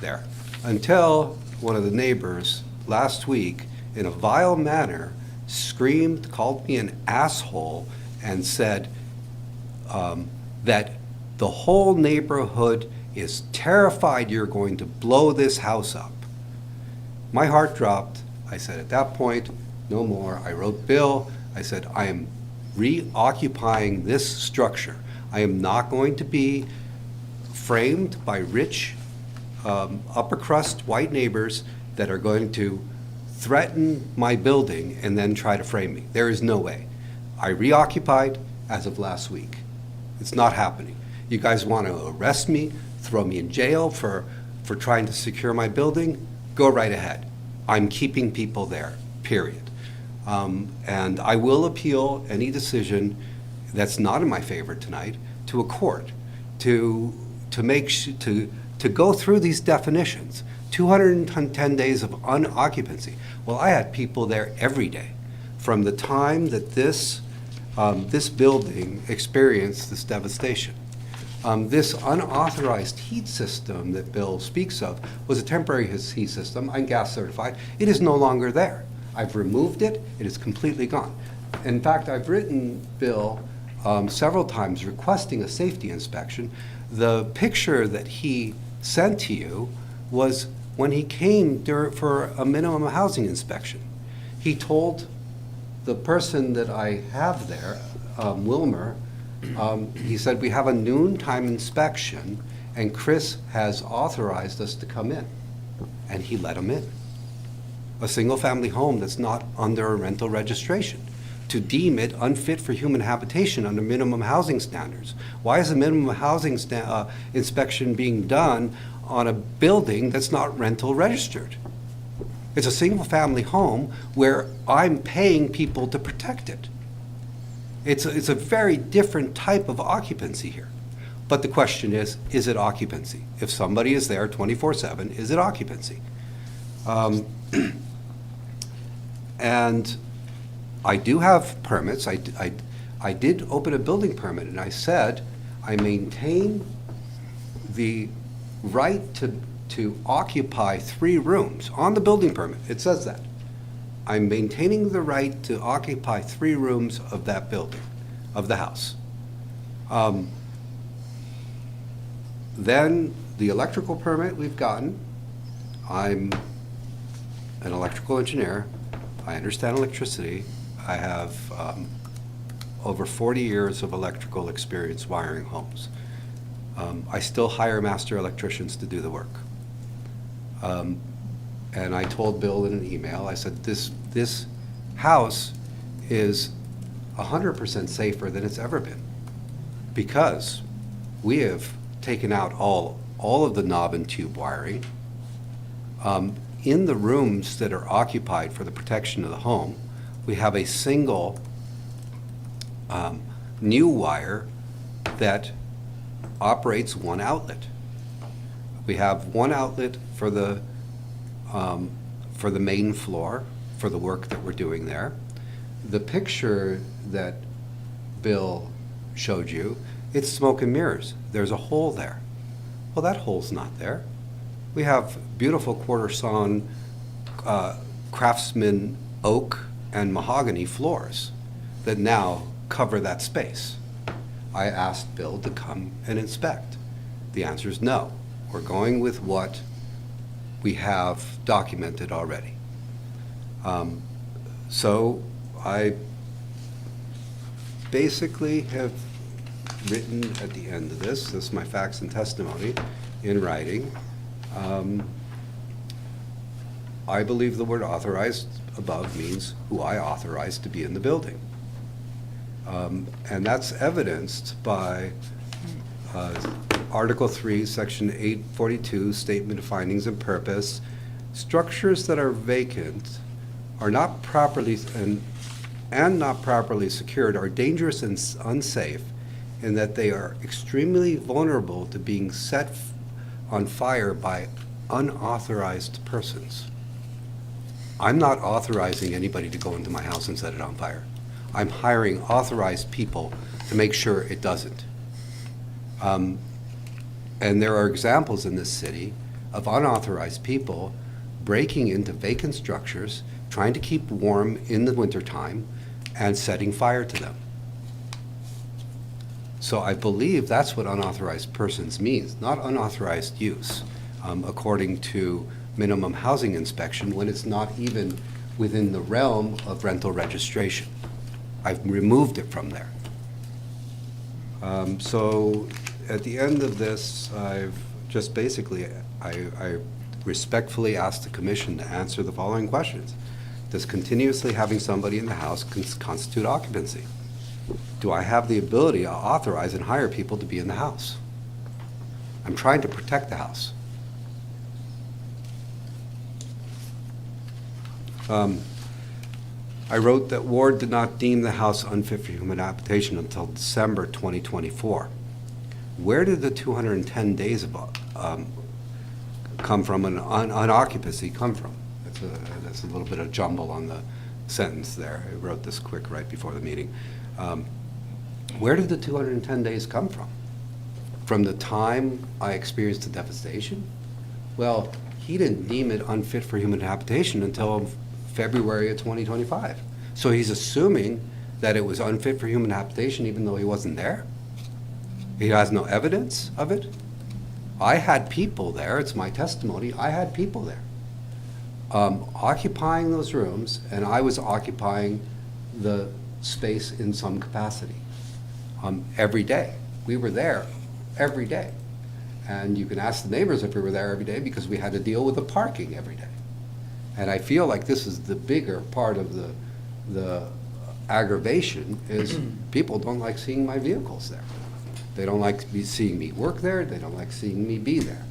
there. Until one of the neighbors last week, in a vile manner, screamed, called me an asshole, and said that the whole neighborhood is terrified you're going to blow this house up. My heart dropped. I said, at that point, no more. I wrote Bill. I said, I am reoccupying this structure. I am not going to be framed by rich, upper crust white neighbors that are going to threaten my building and then try to frame me. There is no way. I reoccupied as of last week. It's not happening. You guys want to arrest me, throw me in jail for trying to secure my building? Go right ahead. I'm keeping people there, period. And I will appeal any decision that's not in my favor tonight to a court to go through these definitions. 210 days of unoccupancy. Well, I had people there every day from the time that this building experienced this devastation. This unauthorized heat system that Bill speaks of was a temporary heat system. I'm gas certified. It is no longer there. I've removed it. It is completely gone. In fact, I've written Bill several times requesting a safety inspection. The picture that he sent to you was when he came for a minimum housing inspection. He told the person that I have there, Wilmer, he said, we have a noontime inspection and Chris has authorized us to come in. And he let him in. A single-family home that's not under a rental registration, to deem it unfit for human habitation under minimum housing standards. Why is a minimum housing inspection being done on a building that's not rental registered? It's a single-family home where I'm paying people to protect it. It's a very different type of occupancy here. But the question is it occupancy? If somebody is there 24/7, is it occupancy? And I do have permits. I did open a building permit, and I said I maintain the right to occupy 3 rooms on the building permit. It says that. I'm maintaining the right to occupy 3 rooms of that building, of the house. Then the electrical permit we've gotten. I'm an electrical engineer. I understand electricity. I have over 40 years of electrical experience wiring homes. I still hire master electricians to do the work. And I told Bill in an email, I said, this house is 100% safer than it's ever been, because we have taken out all of the knob and tube wiring. In the rooms that are occupied for the protection of the home, we have a single new wire that operates 1 outlet. We have 1 outlet for the main floor, for the work that we're doing there. The picture that Bill showed you, it's smoke and mirrors. There's a hole there. Well, that hole's not there. We have beautiful quarter sawn craftsman oak and mahogany floors that now cover that space. I asked Bill to come and inspect. The answer is no. We're going with what we have documented already. So I basically have written at the end of this is my facts and testimony in writing. I believe the word authorized above means who I authorized to be in the building. And that's evidenced by Article 3, Section 842, Statement of Findings and Purpose. Structures that are vacant are not properly and not properly secured are dangerous and unsafe in that they are extremely vulnerable to being set on fire by unauthorized persons. I'm not authorizing anybody to go into my house and set it on fire. I'm hiring authorized people to make sure it doesn't. And there are examples in this city of unauthorized people breaking into vacant structures, trying to keep warm in the wintertime, and setting fire to them. So I believe that's what unauthorized persons means, not unauthorized use, according to minimum housing inspection, when it's not even within the realm of rental registration. I've removed it from there. So at the end of this, I've just basically, I respectfully ask the commission to answer the following questions. Does continuously having somebody in the house constitute occupancy? Do I have the ability to authorize and hire people to be in the house? I'm trying to protect the house. I wrote that Ward did not deem the house unfit for human habitation until December 2024. Where did the 210 days of come from, and occupancy come from? That's a little bit of jumble on the sentence there. I wrote this quick right before the meeting. Where did the 210 days come from from the time I experienced the devastation, well, he didn't deem it unfit for human habitation until February of 2025. So he's assuming that it was unfit for human habitation even though he wasn't there? He has no evidence of it? I had people there, it's my testimony, I had people there occupying those rooms, and I was occupying the space in some capacity every day. We were there every day. And you can ask the neighbors if we were there every day because we had to deal with the parking every day. And I feel like this is the bigger part of the aggravation is people don't like seeing my vehicles there. They don't like seeing me work there. They don't like seeing me be there.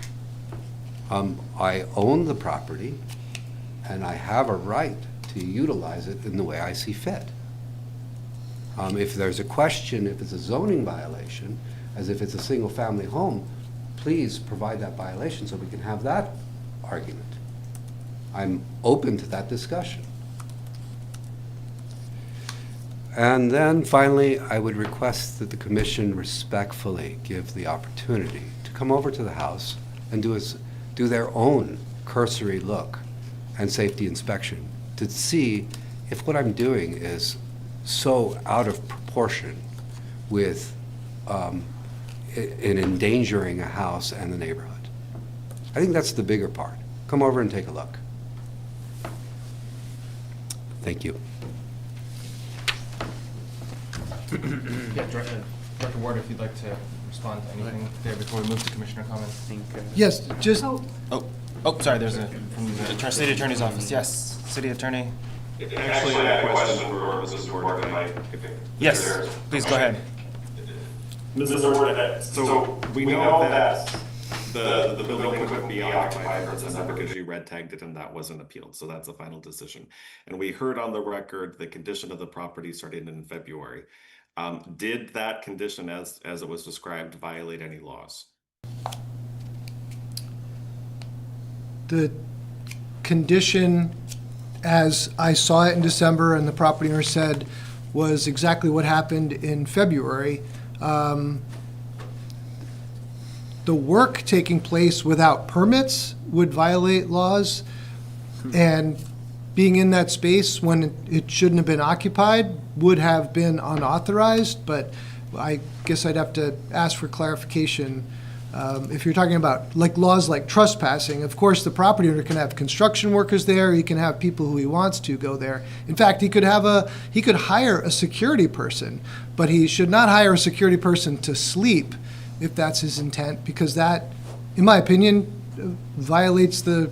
I own the property, and I have a right to utilize it in the way I see fit. If there's a question, if it's a zoning violation, as if it's a single-family home, please provide that violation so we can have that argument. I'm open to that discussion. And then finally, I would request that the commission respectfully give the opportunity to come over to the house and do their own cursory look and safety inspection to see if what I'm doing is so out of proportion with in endangering a house and the neighborhood. I think that's the bigger part. Come over and take a look. Thank you. Yeah, Director Ward, if you'd like to respond to anything there before we move to commissioner comments. Yes, just, Sorry, there's a, from the City Attorney's Office. Yes, City Attorney. Actually, I have a question for Mrs. Ward. Yes, please go ahead. Mrs. Ward, so we know that the building couldn't be occupied for December because you red tagged it and that wasn't appealed. So that's a final decision. And we heard on the record the condition of the property started in February. Did that condition, as it was described, violate any laws? the condition as I saw it in December and the property owner said was exactly what happened in February. The work taking place without permits would violate laws, and being in that space when it shouldn't have been occupied would have been unauthorized, but I guess I'd have to ask for clarification. If you're talking about like laws like trespassing, of course, the property owner can have construction workers there, he can have people who he wants to go there. In fact, he could hire a security person, but he should not hire a security person to sleep if that's his intent, because that, in my opinion, violates the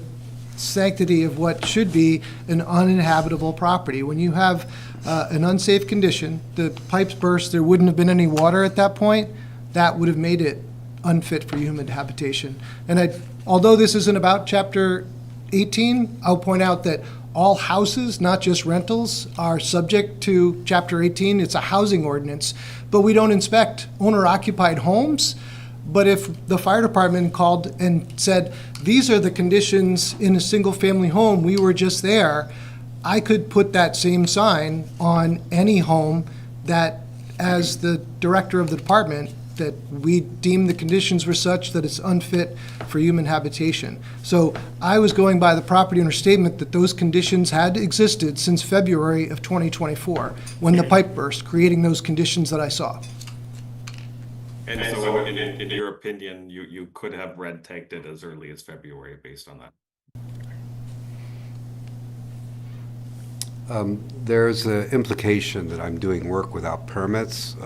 sanctity of what should be an uninhabitable property. When you have an unsafe condition, the pipes burst, there wouldn't have been any water at that point, that would have made it unfit for human habitation. And although this isn't about Chapter 18, I'll point out that all houses, not just rentals, are subject to Chapter 18. It's a housing ordinance, but we don't inspect owner-occupied homes. But if the fire department called and said, these are the conditions in a single-family home, we were just there, I could put that same sign on any home that, as the director of the department, that we deem the conditions were such that it's unfit for human habitation. So I was going by the property owner's statement that those conditions had existed since February of 2024, when the pipe burst, creating those conditions that I saw. And so in your opinion, you could have red tagged it as early as February based on that? There's an implication that I'm doing work without permits.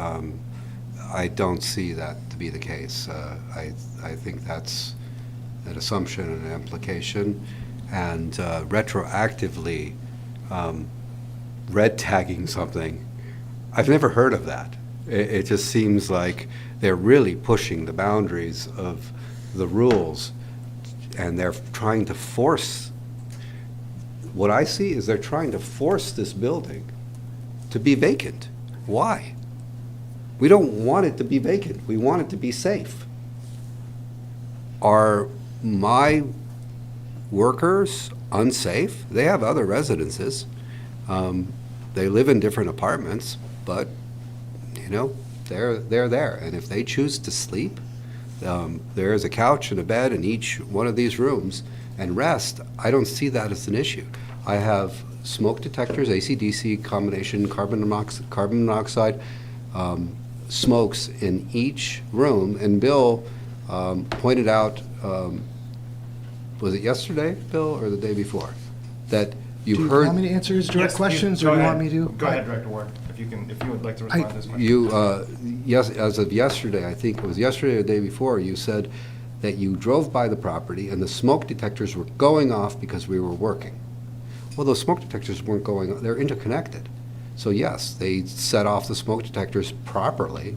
I don't see that to be the case. I think that's an assumption and an implication. And retroactively red tagging something, I've never heard of that. It just seems like they're really pushing the boundaries of the rules, and they're trying to force, what I see is they're trying to force this building to be vacant. Why? We don't want it to be vacant. We want it to be safe. Are my workers unsafe? They have other residences. They live in different apartments, but you know, they're there. And if they choose to sleep, There is a couch and a bed in each one of these rooms, and rest, I don't see that as an issue. I have smoke detectors, AC/DC combination, carbon monoxide smokes in each room, and Bill pointed out, was it yesterday, Bill, or the day before, that Do you you heard... want me to answer his direct Yes, questions, go or do you ahead. want me to? Go ahead, Director Ward, if you would like to respond to this question. Yes, as of yesterday, I think it was yesterday or the day before, you said that you drove by the property and the smoke detectors were going off because we were working. Well, those smoke detectors weren't going, they're interconnected. So yes, they set off the smoke detectors properly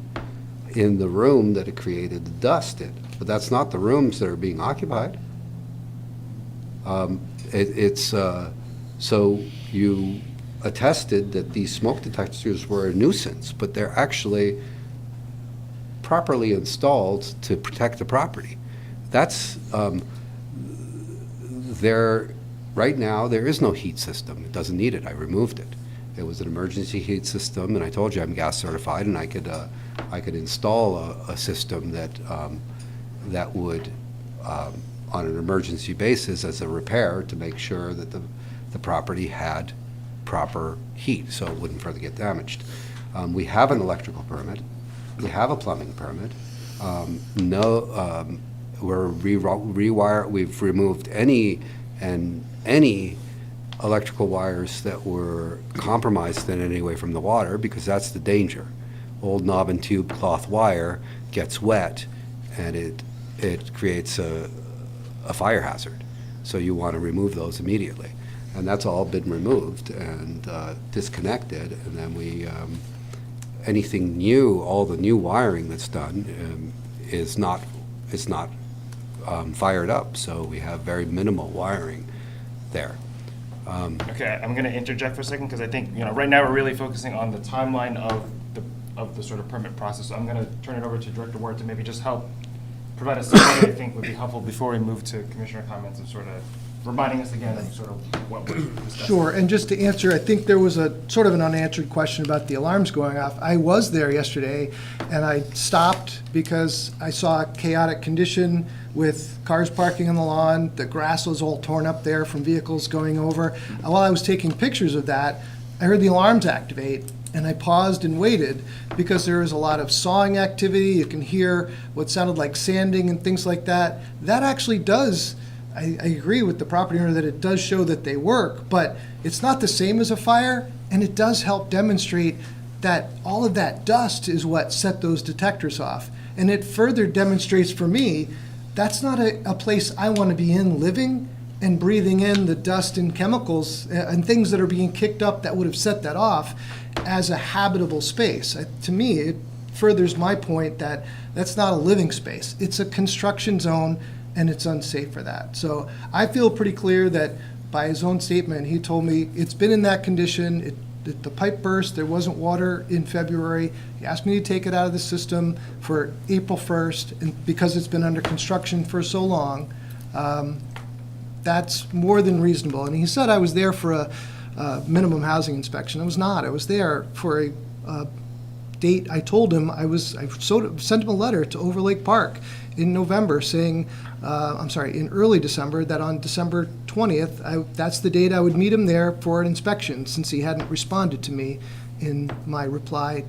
in the room that it created the dust in, but that's not the rooms that are being occupied. So you attested that these smoke detectors were a nuisance, but they're actually properly installed to protect the property. That's, right now, there is no heat system. It doesn't need it. I removed it. It was an emergency heat system, and I told you I'm gas certified, and I could install a system that would, on an emergency basis, as a repair, to make sure that the property had proper heat, so it wouldn't further get damaged. We have an electrical permit. We have a plumbing permit. We've removed any electrical wires that were compromised in any way from the water, because that's the danger. Old knob and tube cloth wire gets wet, and it creates a fire hazard. So you want to remove those immediately. And that's all been removed and disconnected, and then anything new, all the new wiring that's done is not fired up, so we have very minimal wiring there. Okay, I'm going to interject for a second, because I think, right now we're really focusing on the timeline of the sort of permit process. So I'm going to turn it over to Director Ward to maybe just help provide a summary, I think would be helpful before we move to commissioner comments, and sort of reminding us again of sort of what we're discussing. Sure, and just to answer, I think there was a sort of an unanswered question about the alarms going off. I was there yesterday, and I stopped because I saw a chaotic condition with cars parking on the lawn. The grass was all torn up there from vehicles going over. And while I was taking pictures of that, I heard the alarms activate, and I paused and waited because there was a lot of sawing activity. You can hear what sounded like sanding and things like that. That actually does, I agree with the property owner that it does show that they work, but it's not the same as a fire, and it does help demonstrate that all of that dust is what set those detectors off. And it further demonstrates for me that's not a place I want to be in living and breathing in the dust and chemicals and things that are being kicked up that would have set that off as a habitable space. To me, it furthers my point that that's not a living space. It's a construction zone, and it's unsafe for that. So I feel pretty clear that by his own statement, he told me it's been in that condition. The pipe burst, there wasn't water in February. He asked me to take it out of the system for April 1st, and because it's been under construction for so long, that's more than reasonable. And he said I was there for a minimum housing inspection. I was not. I was there for a date. I told him I sent him a letter to Overlake Park in November saying, in early December, that on December 20th, that's the date I would meet him there for an inspection, since he hadn't responded to me in my reply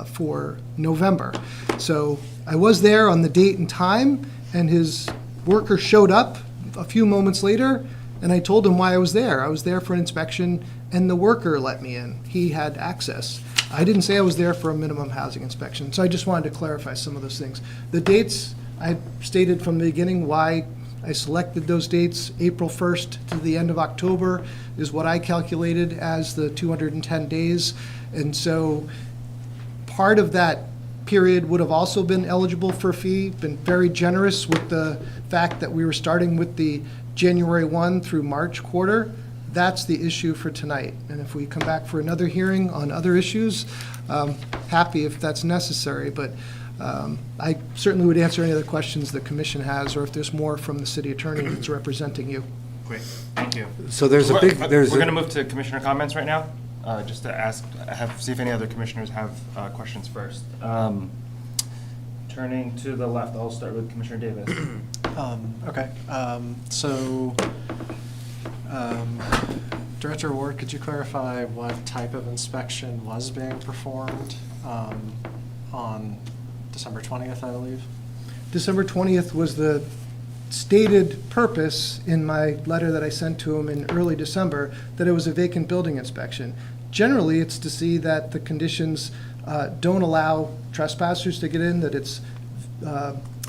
for November. So I was there on the date and time, and his worker showed up a few moments later, and I told him why I was there. I was there for an inspection, and the worker let me in. He had access. I didn't say I was there for a minimum housing inspection, so I just wanted to clarify some of those things. The dates, I stated from the beginning why I selected those dates. April 1st to the end of October is what I calculated as the 210 days. And so part of that period would have also been eligible for a fee. Been very generous with the fact that we were starting with the January 1 through March quarter. That's the issue for tonight. And if we come back for another hearing on other issues, happy if that's necessary. But I certainly would answer any other questions the commission has, or if there's more from the city attorney that's representing you. Great, thank you. So there's We're going to move to commissioner comments right now, just to see if any other commissioners have questions first. Turning to the left, I'll start with Commissioner Davis. Okay, Director Ward, could you clarify what type of inspection was being performed on December 20th, I believe? December 20th was the stated purpose in my letter that I sent to him in early December, that it was a vacant building inspection. Generally, it's to see that the conditions don't allow trespassers to get in, that it's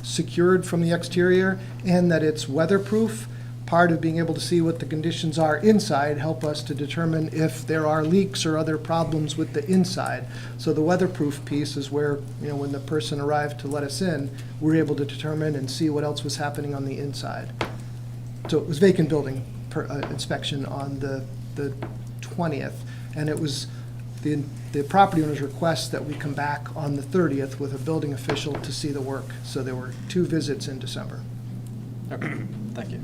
secured from the exterior, and that it's weatherproof. Part of being able to see what the conditions are inside help us to determine if there are leaks or other problems with the inside. So the weatherproof piece is where, when the person arrived to let us in, we were able to determine and see what else was happening on the inside. So it was vacant building inspection on the 20th, and it was the property owner's request that we come back on the 30th with a building official to see the work. So there were 2 visits in December. Okay, thank you.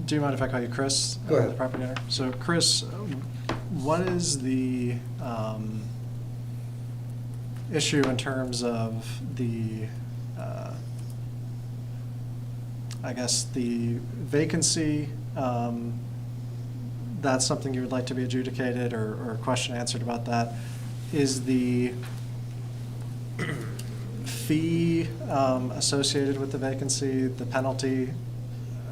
Do you mind if I call you Chris? Go ahead. The property owner. So Chris, what is the issue in terms of the, I guess, the vacancy? That's something you would like to be adjudicated or a question answered about that. Is the fee associated with the vacancy, the penalty,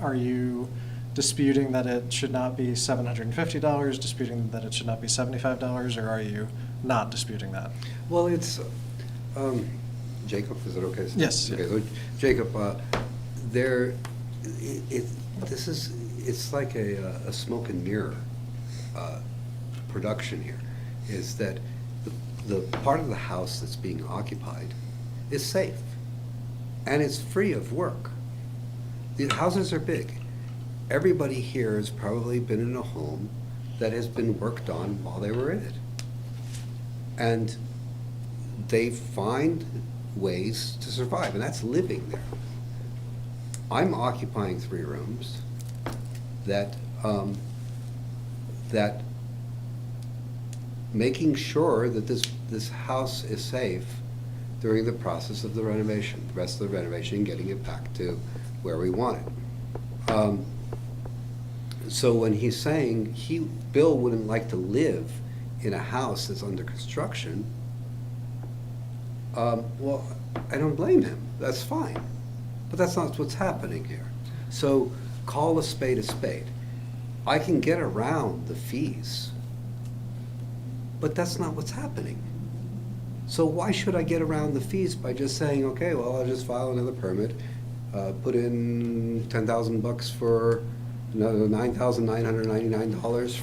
are you disputing that it should not be $750, disputing that it should not be $75, or are you not disputing that? Well, it's, Jacob, is it okay? Yes. Okay, so Jacob, it's like a smoke and mirror production here, is that the part of the house that's being occupied is safe, and it's free of work. The houses are big. Everybody here has probably been in a home that has been worked on while they were in it. And they find ways to survive, and that's living there. I'm occupying 3 rooms that making sure that this house is safe during the process of the renovation, the rest of the renovation, getting it back to where we want it. So when he's saying Bill wouldn't like to live in a house that's under construction, well, I don't blame him. That's fine. But that's not what's happening here. So call a spade a spade. I can get around the fees, but that's not what's happening. So why should I get around the fees by just saying, okay, well, I'll just file another permit, put in $10,000 for another $9,999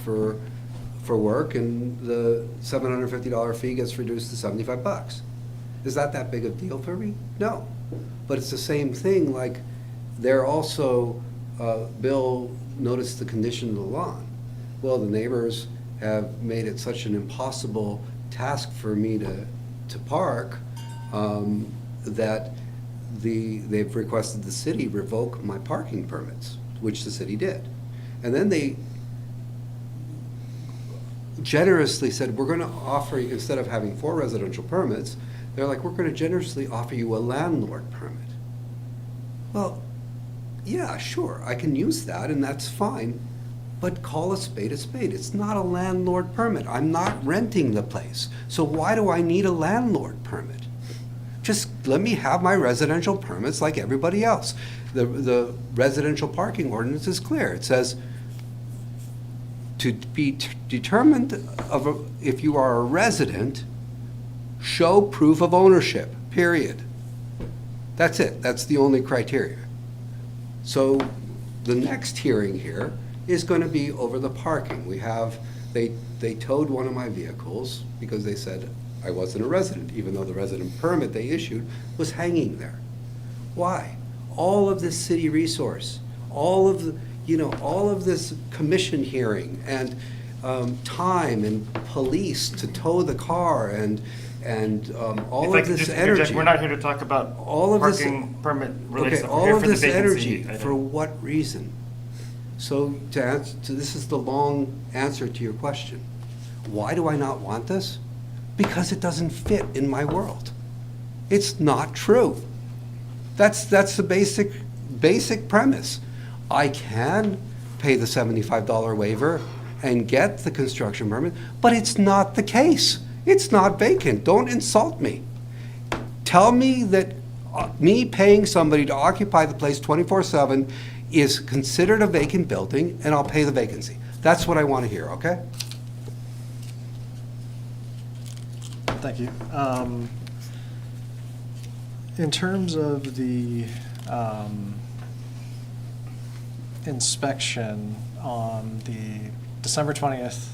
for work, and the $750 fee gets reduced to $75. Is that big of a deal for me? No. But it's the same thing, like they're also, Bill noticed the condition of the lawn. Well, the neighbors have made it such an impossible task for me to park that they've requested the city revoke my parking permits, which the city did. And then they generously said, we're going to offer you, instead of having 4 residential permits, they're like, we're going to generously offer you a landlord permit. Well, yeah, sure, I can use that, and that's fine, but call a spade a spade. It's not a landlord permit. I'm not renting the place. So why do I need a landlord permit? Just let me have my residential permits like everybody else. The residential parking ordinance is clear. It says, to be determined if you are a resident, show proof of ownership, period. That's it. That's the only criteria. So the next hearing here is going to be over the parking. They towed one of my vehicles because they said I wasn't a resident, even though the resident permit they issued was hanging there. Why? All of this city resource, all of this commission hearing and time and police to tow the car and all of this energy. We're not here to talk about all of parking permit related okay, stuff. all We're of here for this the vacancy energy, item. for what reason? So to answer, this is the long answer to your question. Why do I not want this? Because it doesn't fit in my world. It's not true. That's the basic premise. I can pay the $75 waiver and get the construction permit, but it's not the case. It's not vacant. Don't insult me. Tell me that me paying somebody to occupy the place 24/7 is considered a vacant building, and I'll pay the vacancy. That's what I want to hear, okay? Thank you. In terms of the inspection on the December 20th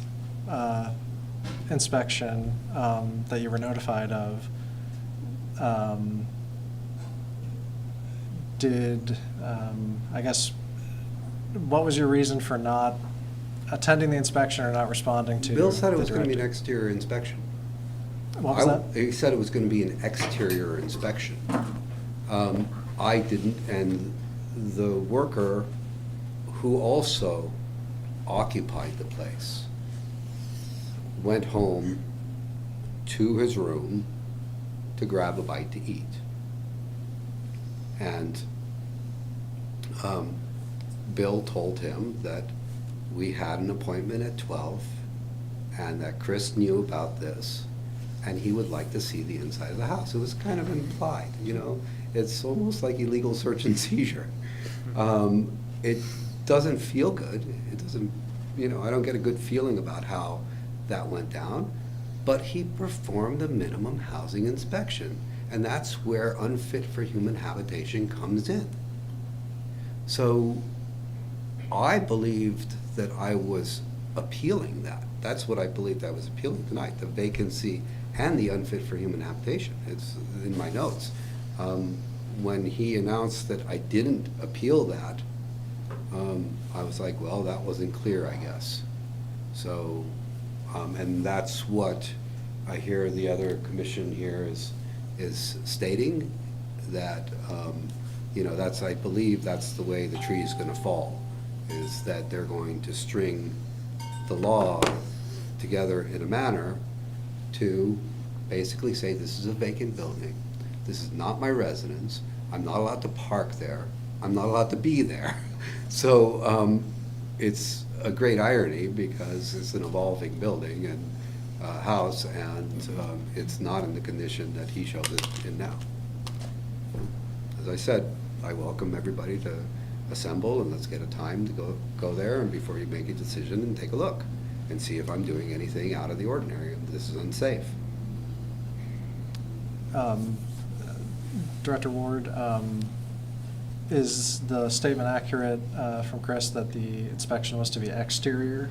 inspection that you were notified of, I guess, what was your reason for not attending the inspection or not responding to? Bill said it the was going to be an directive? exterior inspection. What was that? He said it was going to be an exterior inspection. I didn't, and the worker who also occupied the place went home to his room to grab a bite to eat. And Bill told him that we had an appointment at 12 and that Chris knew about this and he would like to see the inside of the house. It was kind of implied, you know? It's almost like illegal search and seizure. It doesn't feel good. It doesn't, you know, I don't get a good feeling about how that went down. But he performed a minimum housing inspection, and that's where unfit for human habitation comes in. So I believed that I was appealing that. That's what I believed I was appealing tonight, the vacancy and the unfit for human habitation. It's in my notes. When he announced that I didn't appeal that, I was like, well, that wasn't clear, I guess. So, and that's what I hear the other commission here is stating, that, you know, that's, I believe that's the way the tree is going to fall, is that they're going to string the law together in a manner to basically say this is a vacant building. This is not my residence. I'm not allowed to park there. I'm not allowed to be there. So it's a great irony because it's an evolving building and house, and it's not in the condition that he shows it in now. As I said, I welcome everybody to assemble and let's get a time to go there, and before you make a decision, and take a look and see if I'm doing anything out of the ordinary. This is unsafe. Director Ward, is the statement accurate from Chris that the inspection was to be exterior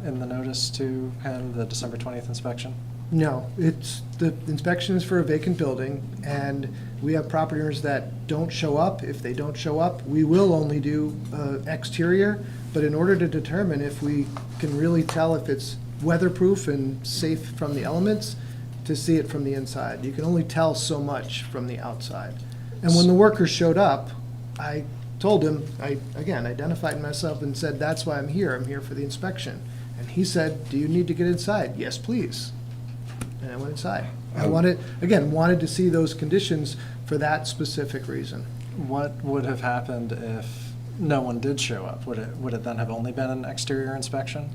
in the notice to him, the December 20th inspection? No, it's, the inspection is for a vacant building, and we have property owners that don't show up. If they don't show up, we will only do exterior, but in order to determine if we can really tell if it's weatherproof and safe from the elements, to see it from the inside. You can only tell so much from the outside. And when the workers showed up, I told him, I, again, identified myself and said, that's why I'm here for the inspection. And he said, do you need to get inside? Yes, please. And I went inside. I wanted to see those conditions for that specific reason. What would have happened if no one did show up? Would it then have only been an exterior inspection?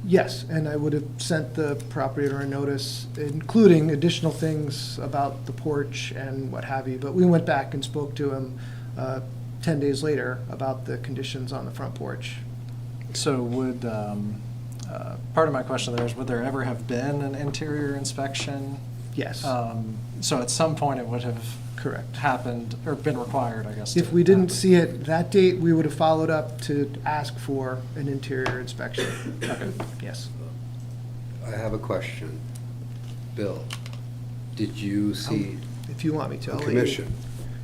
Yes, and I would have sent the property owner a notice, including additional things about the porch and what have you. But we went back and spoke to him 10 days later about the conditions on the front porch. So would, part of my question there is, would there ever have been an interior inspection? Yes. So at some point it would have Correct. happened, or been required, I guess. If to we didn't happen. see it that date, we would have followed up to ask for an interior inspection. Okay. Yes. I have a question. Bill, did you see If you want me to. the I'll let you- commission?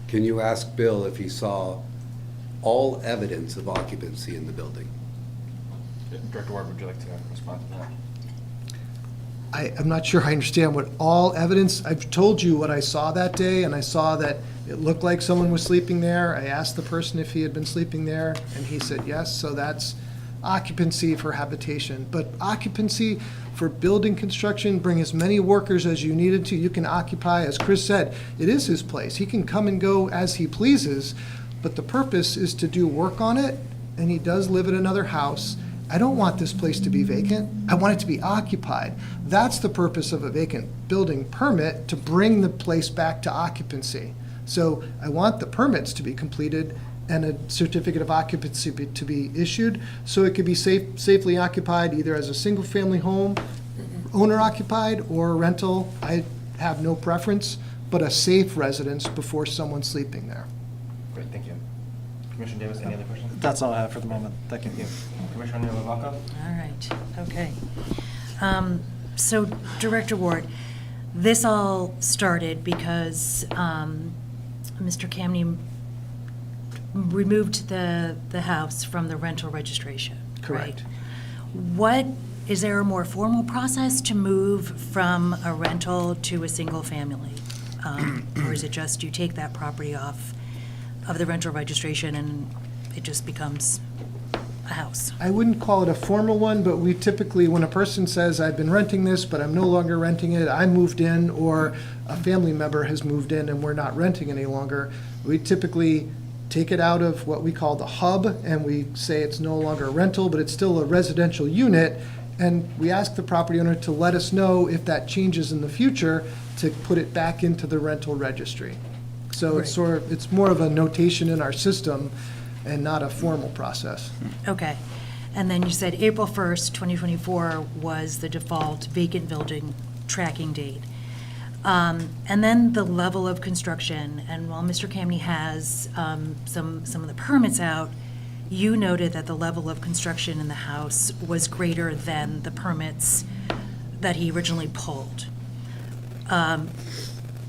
Can you ask Bill if he saw all evidence of occupancy in the building? Director Ward, would you like to respond to I'm not sure I understand what all evidence, I've told you what I saw that day, and I saw that it looked like someone was sleeping there. I asked the person if he had been sleeping there, and he said yes, so that's occupancy for habitation. But occupancy for building construction, bring as many workers as you needed to. You can occupy, as Chris said, it is his place. He can come and go as he pleases, but the purpose is to do work on it, and he does live in another house. I don't want this place to be vacant. I want it to be occupied. That's the purpose of a vacant building permit, to bring the place back to occupancy. So I want the permits to be completed and a certificate of occupancy to be issued, so it could be safely occupied either as a single-family home, owner-occupied, or rental. I have no preference, but a safe residence before someone's sleeping there. Great, thank you. Commissioner Davis, any other questions? That's all I have for the moment. Thank you. Commissioner Novaco? All right, okay. So Director Ward, this all started because Mr. Camney removed the house from the rental registration, Correct. right? Is there a more formal process to move from a rental to a single family? Or is it just you take that property off of the rental registration and it just becomes a house? I wouldn't call it a formal one, but we typically, when a person says, I've been renting this, but I'm no longer renting it, I moved in, or a family member has moved in and we're not renting any longer, we typically take it out of what we call the hub, and we say it's no longer a rental, but it's still a residential unit, and we ask the property owner to let us know if that changes in the future, to put it back into the rental registry. So it's it's more of a notation in our system and not a formal process. Okay. And then you said April 1st, 2024 was the default vacant building tracking date. And then the level of construction, and while Mr. Camney has some of the permits out, you noted that the level of construction in the house was greater than the permits that he originally pulled.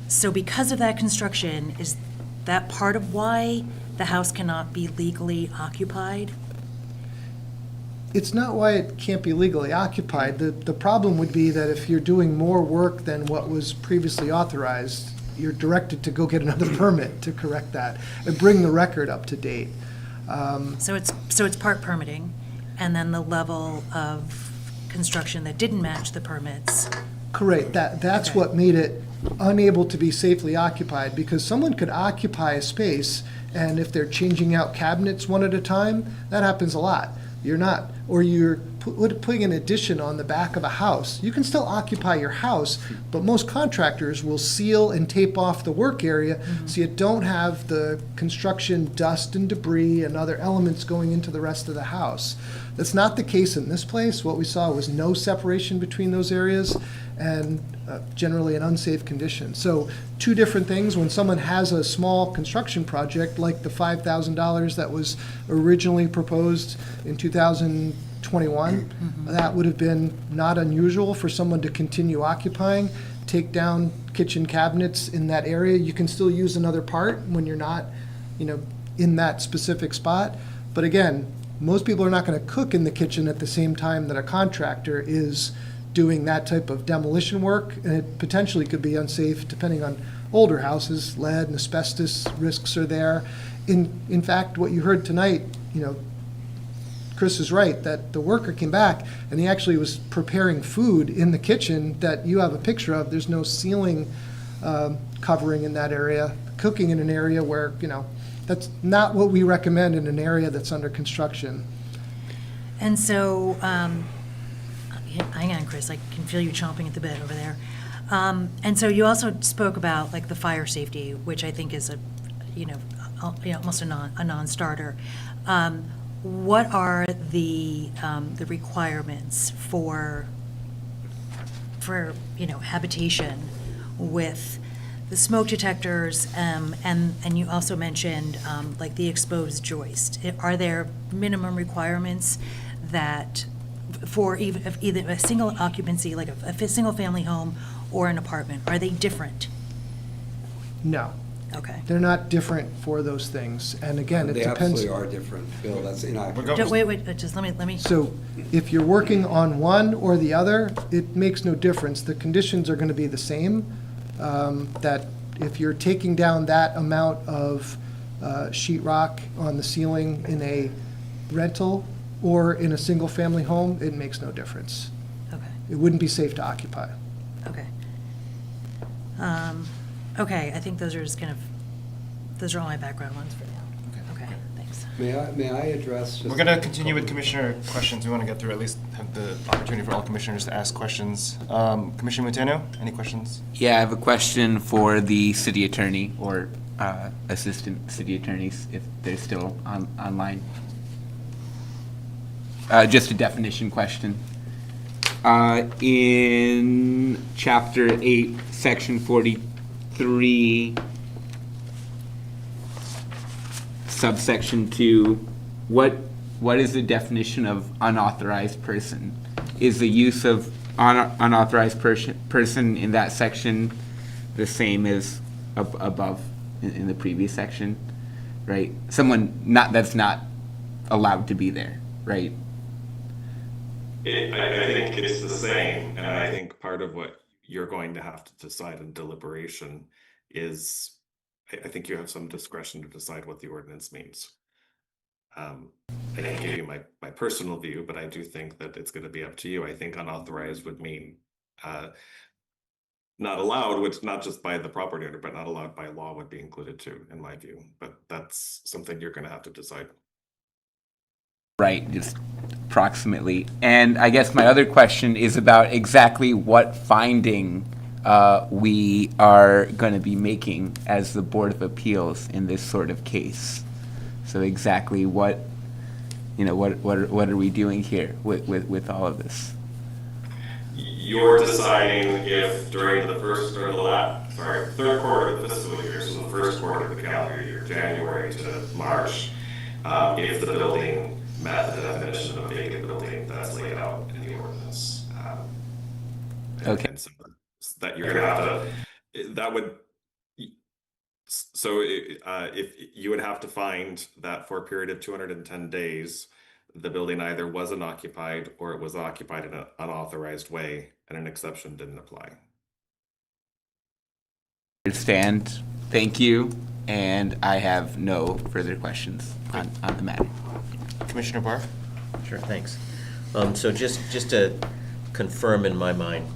So because of that construction, is that part of why the house cannot be legally occupied? It's not why it can't be legally occupied. The problem would be that if you're doing more work than what was previously authorized, you're directed to go get another permit to correct that and bring the record up to date. So it's part permitting, and then the level of construction that didn't match the permits. Correct. That's Okay. what made it unable to be safely occupied, because someone could occupy a space, and if they're changing out cabinets one at a time, that happens a lot. You're not, or you're putting an addition on the back of a house. You can still occupy your house, but most contractors will seal and tape off the work area so you don't have the construction dust and debris and other elements going into the rest of the house. That's not the case in this place. What we saw was no separation between those areas, and generally an unsafe condition. So two different things. When someone has a small construction project like the $5,000 that was originally proposed in 2021, that would have been not unusual for someone to continue occupying, take down kitchen cabinets in that area. You can still use another part when you're not, in that specific spot. But again, most people are not going to cook in the kitchen at the same time that a contractor is doing that type of demolition work, and it potentially could be unsafe depending on older houses. Lead and asbestos risks are there. In fact, what you heard tonight, Chris is right, that the worker came back and he actually was preparing food in the kitchen that you have a picture of. There's no ceiling covering in that area, cooking in an area where, that's not what we recommend in an area that's under construction. And so, hang on, Chris, I can feel you chomping at the bit over there. And so you also spoke about like the fire safety, which I think is almost a non-starter. What are the requirements for habitation with the smoke detectors, and you also mentioned like the exposed joist? Are there minimum requirements that for either a single occupancy, like a single family home, or an apartment? Are they different? No. Okay. They're not different for those things. And again, it They depends. absolutely are different, Bill, that's inaccurate. Wait, just let me. So if you're working on one or the other, it makes no difference. The conditions are going to be the same. That if you're taking down that amount of sheet rock on the ceiling in a rental or in a single-family home, it makes no difference. Okay. It wouldn't be safe to occupy. Okay. Okay, I think those are just those are all my background ones for now. Okay, thanks. May I address? just We're going to continue with commissioner questions. We want to get through, at least have the opportunity for all commissioners to ask questions. Commissioner Mutano, any questions? Yeah, I have a question for the city attorney or assistant city attorneys, if they're still online. Just a definition question. In Chapter 8, Section 43, subsection 2, what is the definition of unauthorized person? Is the use of unauthorized person in that section the same as above in the previous section, right? Someone that's not allowed to be there, right? I think it's the same, and I think part of what you're going to have to decide in deliberation is, I think you have some discretion to decide what the ordinance means. I can give you my personal view, but I do think that it's going to be up to you. I think unauthorized would mean not allowed, which not just by the property owner, but not allowed by law would be included too, in my view. But that's something you're going to have to decide. Right, just approximately. And I guess my other question is about exactly what finding we are going to be making as the Board of Appeals in this sort of case. So exactly what are we doing here with all of this? You're deciding if during the third quarter of the fiscal year, so the first quarter of the calendar year, January to March, if the building met the definition of vacant building that's laid out in the ordinance. Okay. And so that you're gonna have to, if you would have to find that for a period of 210 days, the building either wasn't occupied or it was occupied in an unauthorized way and an exception didn't apply. Understand. Thank you. And I have no further questions on the matter. Commissioner Barr? Sure, thanks. So just to confirm in my mind,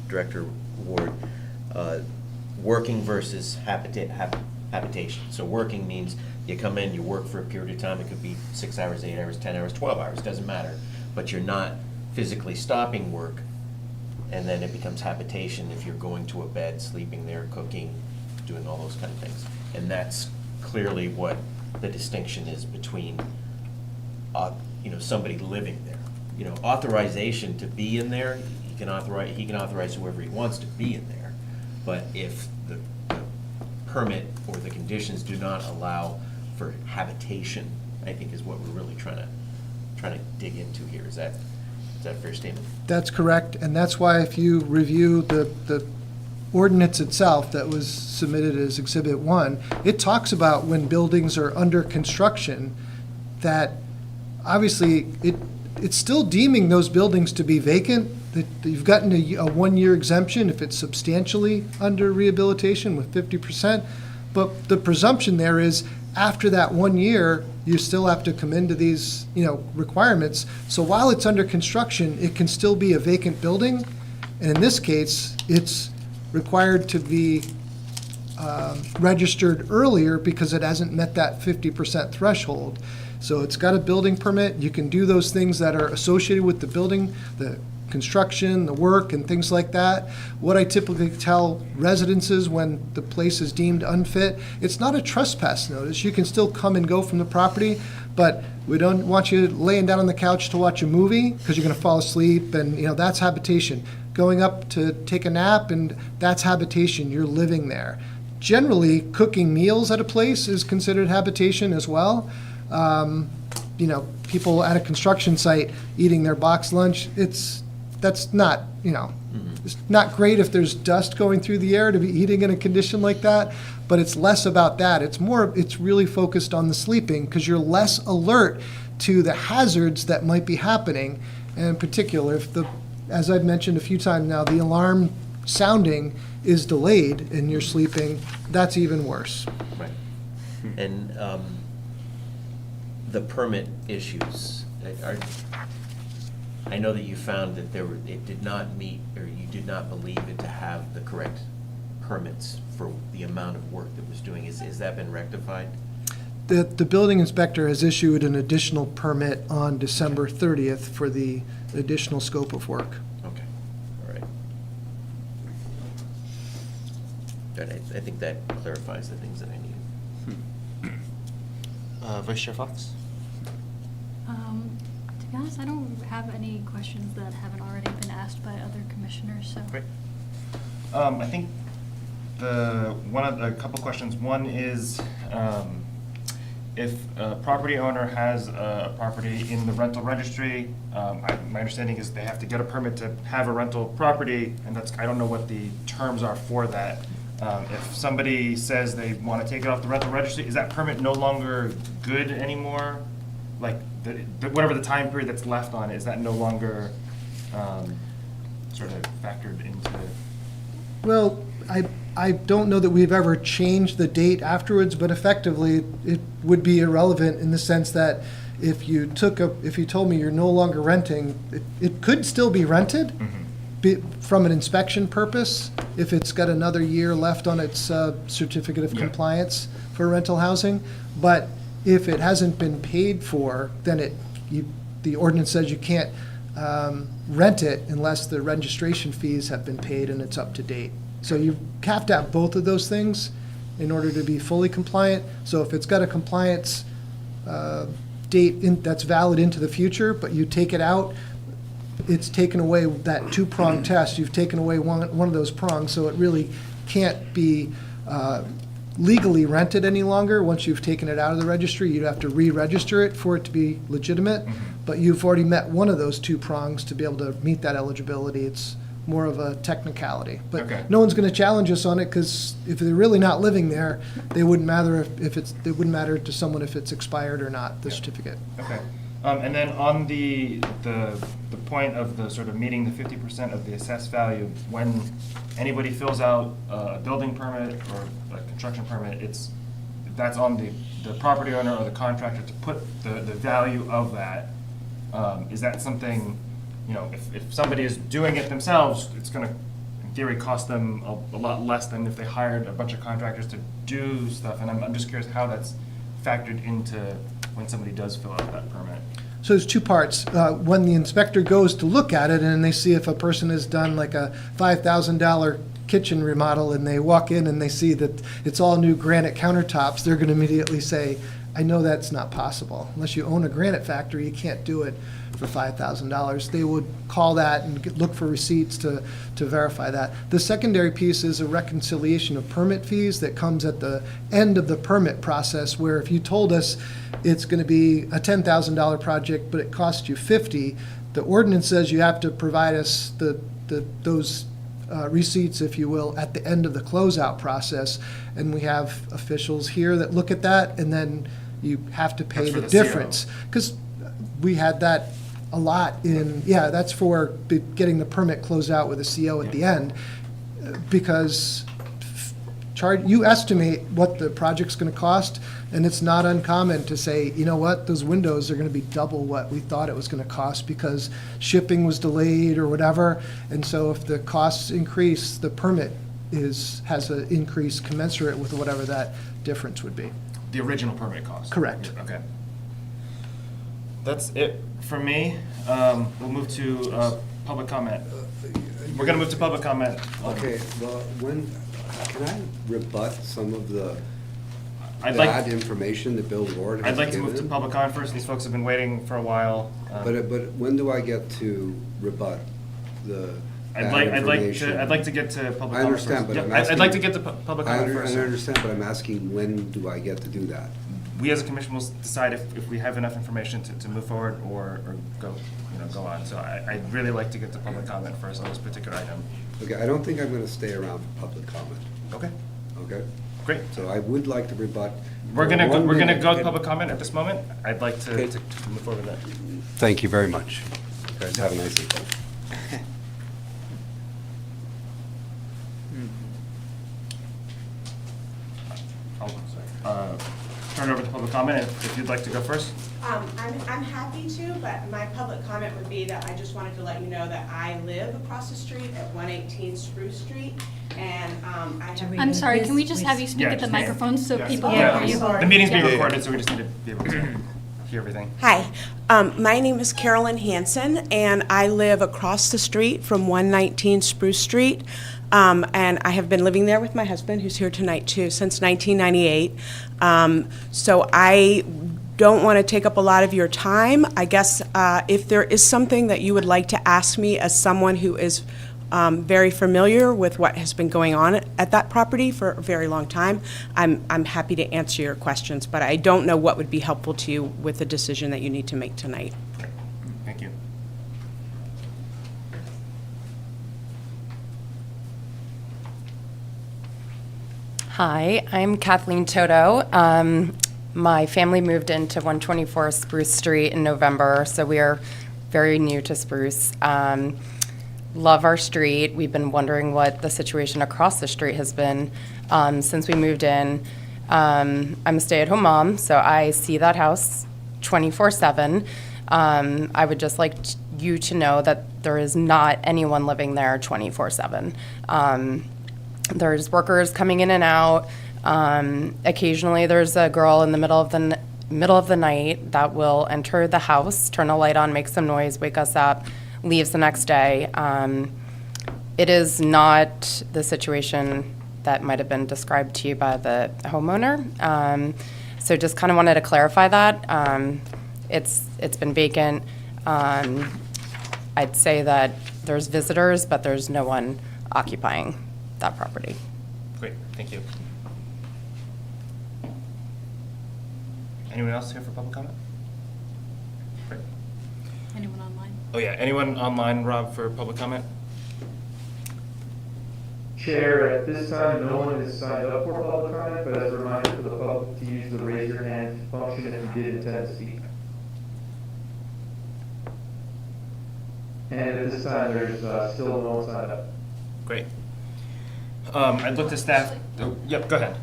Director Ward, working versus habitation. So working means you come in, you work for a period of time. It could be 6 hours, 8 hours, 10 hours, 12 hours, doesn't matter. But you're not physically stopping work, and then it becomes habitation if you're going to a bed, sleeping there, cooking, doing all those kind of things. And that's clearly what the distinction is between somebody living there. Authorization to be in there, he can authorize whoever he wants to be in there. But if the permit or the conditions do not allow for habitation, I think is what we're really trying to dig into here. Is that a fair statement? That's correct, and that's why if you review the ordinance itself that was submitted as Exhibit 1, it talks about when buildings are under construction, that obviously it's still deeming those buildings to be vacant, that you've gotten a 1-year exemption if it's substantially under rehabilitation with 50%, but the presumption there is after that 1 year, you still have to come into these, requirements. So while it's under construction, it can still be a vacant building, and in this case, it's required to be registered earlier because it hasn't met that 50% threshold. So it's got a building permit. You can do those things that are associated with the building, the construction, the work, and things like that. What I typically tell residences when the place is deemed unfit, it's not a trespass notice. You can still come and go from the property, but we don't want you laying down on the couch to watch a movie because you're going to fall asleep, and that's habitation. Going up to take a nap, and that's habitation. You're living there. Generally, cooking meals at a place is considered habitation as well. People at a construction site eating their box lunch, that's not, It's not great if there's dust going through the air to be eating in a condition like that, but it's less about that. It's really focused on the sleeping, because you're less alert to the hazards that might be happening. And in particular, as I've mentioned a few times now, the alarm sounding is delayed and you're sleeping, that's even worse. Right. And the permit issues, I know that you found that it did not meet, or you did not believe it to have the correct permits for the amount of work that was doing. Has that been rectified? The building inspector has issued an additional permit on December 30th for the additional scope of work. Okay, all right. Good, I think that clarifies the things that I needed. Vice Chair Fox? To be honest, I don't have any questions that haven't already been asked by other commissioners, so. Great. I think a couple questions. One is, if a property owner has a property in the rental registry, my understanding is they have to get a permit to have a rental property, and I don't know what the terms are for that. If somebody says they want to take it off the rental registry, is that permit no longer good anymore? Like, whatever the time period that's left on it, is that no longer sort of factored into? Well, I don't know that we've ever changed the date afterwards, but effectively, it would be irrelevant in the sense that if you told me you're no longer renting, it could still be rented from an inspection purpose, if it's got another year left on its certificate of compliance for rental housing. But if it hasn't been paid for, then the ordinance says you can't rent it unless the registration fees have been paid and it's up to date. So you have to have both of those things in order to be fully compliant. So if it's got a compliance date that's valid into the future, but you take it out, it's taken away that two-prong test. You've taken away one of those prongs, so it really can't be legally rented any longer. Once you've taken it out of the registry, you'd have to re-register it for it to be legitimate. But you've already met one of those two prongs to be able to meet that eligibility. It's more of a technicality. But no one's going to challenge us on it, because if they're really not living there, it wouldn't matter it wouldn't matter to someone if it's expired or not, the certificate. Okay. And then on the point of the sort of meeting the 50% of the assessed value, when anybody fills out a building permit or a construction permit, that's on the property owner or the contractor to put the value of that. Is that something, if somebody is doing it themselves, it's going to, in theory, cost them a lot less than if they hired a bunch of contractors to do stuff. And I'm just curious how that's factored into when somebody does fill out that permit. So there's two parts. When the inspector goes to look at it and they see if a person has done like a $5,000 kitchen remodel and they walk in and they see that it's all new granite countertops, they're going to immediately say, I know that's not possible. Unless you own a granite factory, you can't do it for $5,000. They would call that and look for receipts to verify that. The secondary piece is a reconciliation of permit fees that comes at the end of the permit process, where if you told us it's going to be a $10,000 project, but it cost you $50,000, the ordinance says you have to provide us those receipts, if you will, at the end of the closeout process. And we have officials here that look at that, and then you have to pay the difference. Because we had that a lot that's for getting the permit closed out with a CO at the end. Because you estimate what the project's going to cost, and it's not uncommon to say, you know what, those windows are going to be double what we thought it was going to cost because shipping was delayed or whatever. And so if the costs increase, the permit has an increase commensurate with whatever that difference would be. The original permit cost? Correct. Okay. That's it for me. We'll move to public comment. We're going to move to public comment. Okay, well, can I rebut some of the I'd bad information that Bill Ward has I'd like to given? move to public comment first. These folks have been waiting for a while. But when do I get to rebut the bad information? I'd like to get to public comment. I understand, first. but I'm I'd asking. like to get to public comment first. I understand, but I'm asking, when do I get to do that? we as a commission will decide if we have enough information to move forward or go, go on. So I'd really like to get to public comment first on this particular item. Okay, I don't think I'm going to stay around for public comment. Okay, Okay? great. So I would like to rebut. We're gonna go, One we're gonna minute. go to public comment at this moment. I'd like to Okay. to move forward with that. Thank you very much. You guys have a nice evening. I'll turn it over to public comment if you'd like to go first. I'm happy to, but my public comment would be that I just wanted to let you know that I live across the street at 118 Spruce Street, and I have. I'm sorry, can we just have you speak Yeah, at the just- microphone so Yes. people Yeah, can hear you? the meeting's being Yeah. recorded, so we just need to be able to hear everything. Hi, my name is Carolyn Hansen, and I live across the street from 119 Spruce Street. And I have been living there with my husband, who's here tonight too, since 1998. So I don't want to take up a lot of your time. I guess if there is something that you would like to ask me as someone who is very familiar with what has been going on at that property for a very long time, I'm happy to answer your questions, but I don't know what would be helpful to you with the decision that you need to make tonight. Thank you. Hi, I'm Kathleen Toto. My family moved into 124 Spruce Street in November, so we are very new to Spruce. Love our street. We've been wondering what the situation across the street has been since we moved in. I'm a stay-at-home mom, so I see that house 24/7. I would just like you to know that there is not anyone living there 24/7. There's workers coming in and out. Occasionally, there's a girl in the middle of the night that will enter the house, turn a light on, make some noise, wake us up, leaves the next day. It is not the situation that might have been described to you by the homeowner. So just kind of wanted to clarify that. It's been vacant. I'd say that there's visitors, but there's no one occupying that property. Great, thank you. Anyone else here for public comment? Great. Anyone online? Oh yeah, anyone online, Rob, for public comment? Chair, at this time, no one has signed up for public comment, but as a reminder for the public to use the raise your hand function if you did intend to speak. And at this time, there's still no one signed up. Great. I'd look to staff. Oh, yep, go ahead.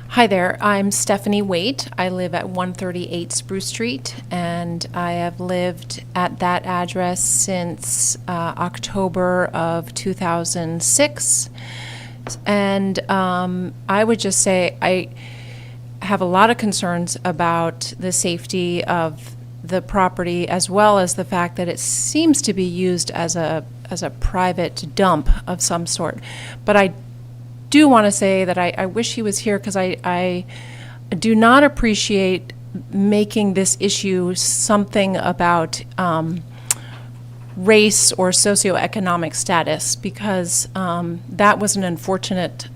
Hi there, I'm Stephanie Waite. I live at 138 Spruce Street, and I have lived at that address since October of 2006. And I would just say I have a lot of concerns about the safety of the property, as well as the fact that it seems to be used as a private dump of some sort. But I do want to say that I wish he was here, because I do not appreciate making this issue something about race or socioeconomic status, because that was an unfortunate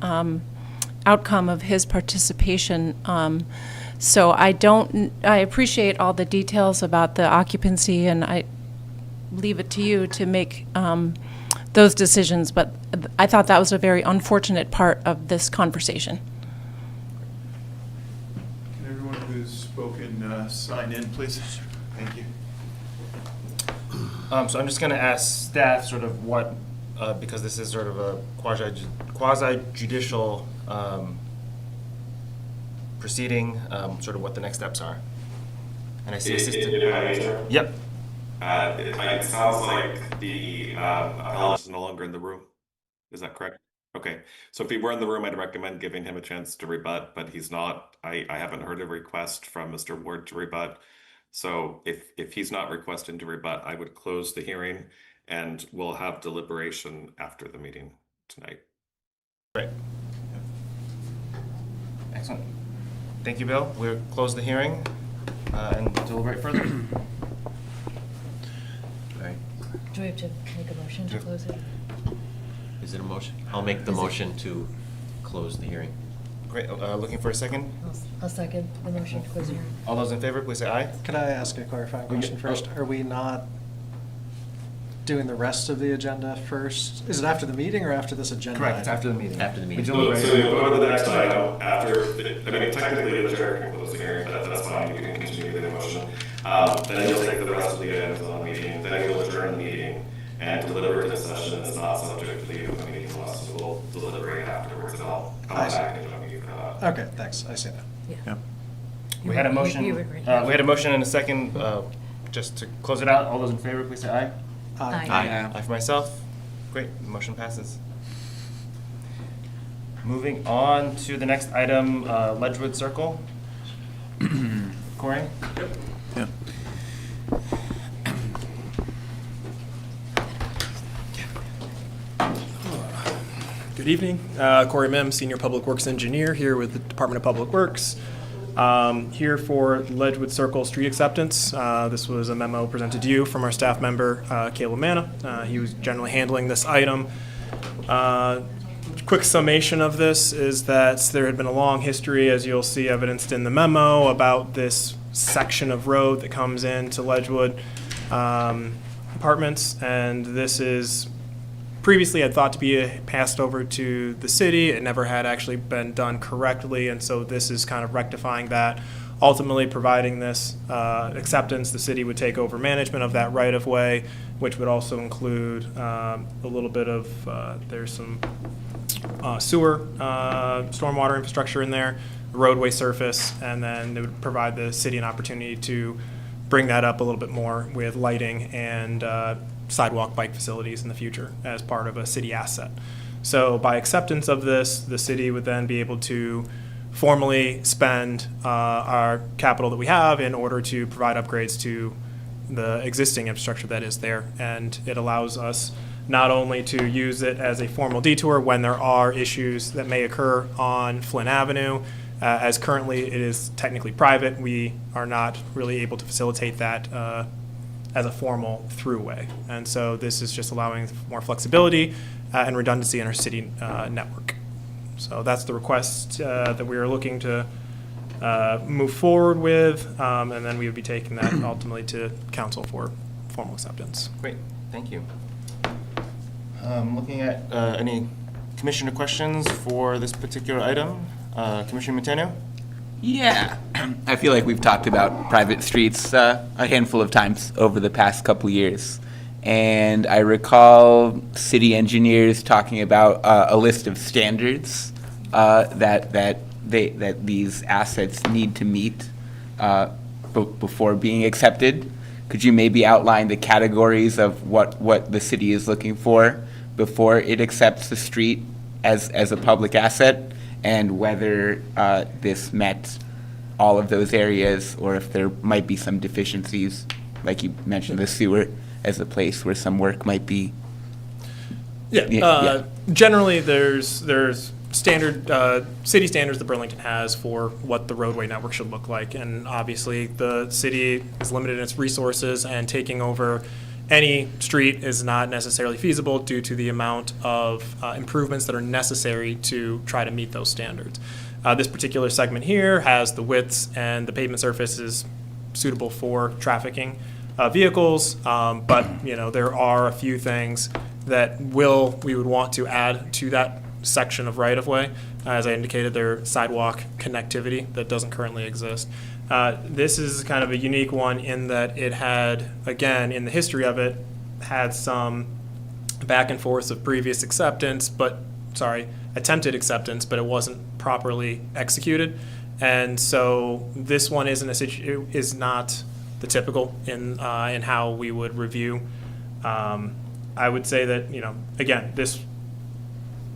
outcome of his participation. So I appreciate all the details about the occupancy, and I leave it to you to make those decisions, but I thought that was a very unfortunate part of this conversation. Can everyone who's spoken sign in, please? Thank you. So I'm just going to ask staff sort of what, because this is sort of a quasi-judicial proceeding, sort of what the next steps are. And I see assistant. Yep. It sounds like the appellant is no longer in the room. Is that correct? Okay. So if he were in the room, I'd recommend giving him a chance to rebut, but he's not. I haven't heard a request from Mr. Ward to rebut. So if he's not requesting to rebut, I would close the hearing, and we'll have deliberation after the meeting tonight. Great. Excellent. Thank you, Bill. We'll close the hearing and deliberate further. Do we have to make a motion to close it? Is it a motion? I'll make the motion to close the hearing. Great, looking for a second? I'll second the motion to close the hearing. All those in favor, please say aye. Could I ask a clarifying question first? Are we not doing the rest of the agenda first? Is it after the meeting or after this agenda? Correct, it's item? after the meeting. After the meeting. We So deliberate. you'll go to the next item after, technically the chair can close the hearing, that's fine, you can continue the motion. Then you'll take the rest of the items on the meeting, then you'll adjourn the meeting, and deliberative session is not subject to the open meeting law, so we'll deliberate afterwards, and I'll come I see. back and join you for that. Okay, thanks, I see that. Yeah. We had a motion, You we were right. had a motion and a second, just to close it out. All those in favor, please say aye. Aye. Aye for myself. Great, the motion passes. Moving on to the next item, Ledgewood Circle. Corey? Yeah. Good evening. Corey Mims, Senior Public Works Engineer here with the Department of Public Works. Here for Ledgewood Circle street acceptance. This was a memo presented to you from our staff member, Caleb Manna. He was generally handling this item. Quick summation of this is that there had been a long history, as you'll see evidenced in the memo, about this section of road that comes into Ledgewood apartments, and this is previously had thought to be passed over to the city. It never had actually been done correctly, and so this is kind of rectifying that. Ultimately, providing this acceptance, the city would take over management of that right-of-way, which would also include a little bit of, there's some sewer, stormwater infrastructure in there, roadway surface, and then it would provide the city an opportunity to bring that up a little bit more with lighting and sidewalk bike facilities in the future as part of a city asset. So by acceptance of this, the city would then be able to formally spend our capital that we have in order to provide upgrades to the existing infrastructure that is there. And it allows us not only to use it as a formal detour when there are issues that may occur on Flynn Avenue, as currently it is technically private. We are not really able to facilitate that as a formal throughway. And so this is just allowing more flexibility and redundancy in our city network. So that's the request that we are looking to move forward with, and then we would be taking that ultimately to council for formal acceptance. Great, thank you. Looking at any commissioner questions for this particular item. Commissioner Matano? Yeah, I feel like we've talked about private streets a handful of times over the past couple years. And I recall city engineers talking about a list of standards that these assets need to meet before being accepted. Could you maybe outline the categories of what the city is looking for before it accepts the street as a public asset, and whether this met all of those areas, or if there might be some deficiencies, like you mentioned the sewer as a place where some work might be? Generally, there's standard city standards that Burlington has for what the roadway network should look like, and obviously the city is limited in its resources, and taking over any street is not necessarily feasible due to the amount of improvements that are necessary to try to meet those standards. This particular segment here has the widths and the pavement surface is suitable for trafficking vehicles, but there are a few things that we would want to add to that section of right-of-way. As I indicated, there's sidewalk connectivity that doesn't currently exist. This is kind of a unique one in that it had, again, in the history of it, had some back and forth of previous attempted acceptance, but it wasn't properly executed. And so this one is not the typical in how we would review. I would say that, again, this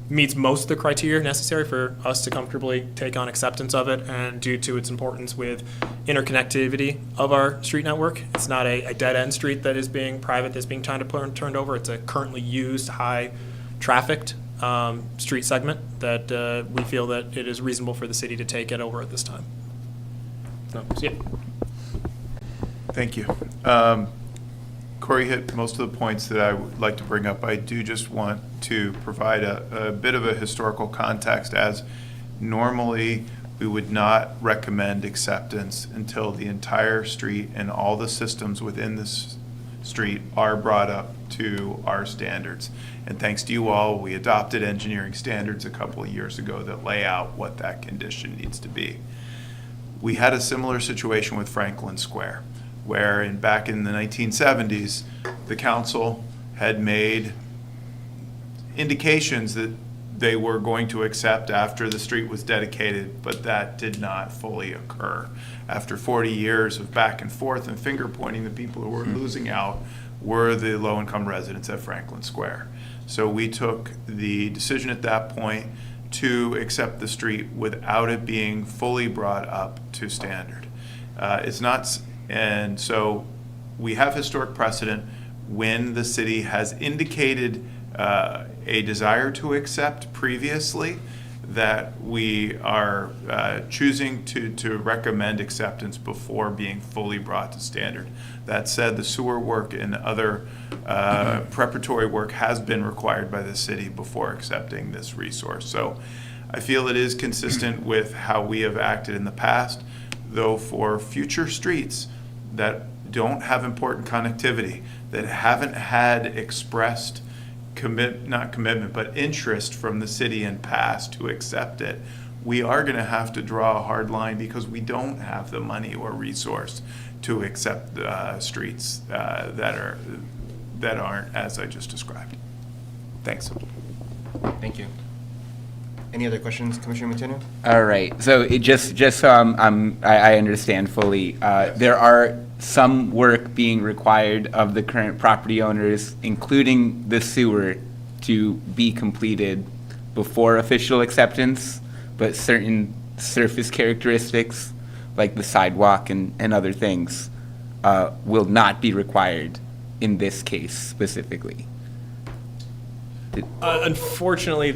meets most of the criteria necessary for us to comfortably take on acceptance of it, and due to its importance with interconnectivity of our street network. It's not a dead-end street that is being private, that's being turned over. It's a currently used, high-trafficked street segment that we feel that it is reasonable for the city to take it over at this time. So, yeah. Thank you. Corey hit most of the points that I would like to bring up. I do just want to provide a bit of a historical context, as normally we would not recommend acceptance until the entire street and all the systems within this street are brought up to our standards. And thanks to you all, we adopted engineering standards a couple of years ago that lay out what that condition needs to be. We had a similar situation with Franklin Square, where back in the 1970s, the council had made indications that they were going to accept after the street was dedicated, but that did not fully occur. After 40 years of back and forth and finger pointing, the people who were losing out were the low-income residents at Franklin Square. So we took the decision at that point to accept the street without it being fully brought up to standard. And so we have historic precedent when the city has indicated a desire to accept previously, that we are choosing to recommend acceptance before being fully brought to standard. That said, the sewer work and other preparatory work has been required by the city before accepting this resource. So I feel it is consistent with how we have acted in the past, though for future streets that don't have important connectivity, that haven't had expressed not commitment, but interest from the city in past to accept it, we are going to have to draw a hard line, because we don't have the money or resource to accept streets that aren't as I just described. Thanks. Thank you. Any other questions, Commissioner Matino? All right, so it just so I understand fully, there are some work being required of the current property owners, including the sewer, to be completed before official acceptance, but certain surface characteristics, like the sidewalk and other things, will not be required in this case specifically. Unfortunately,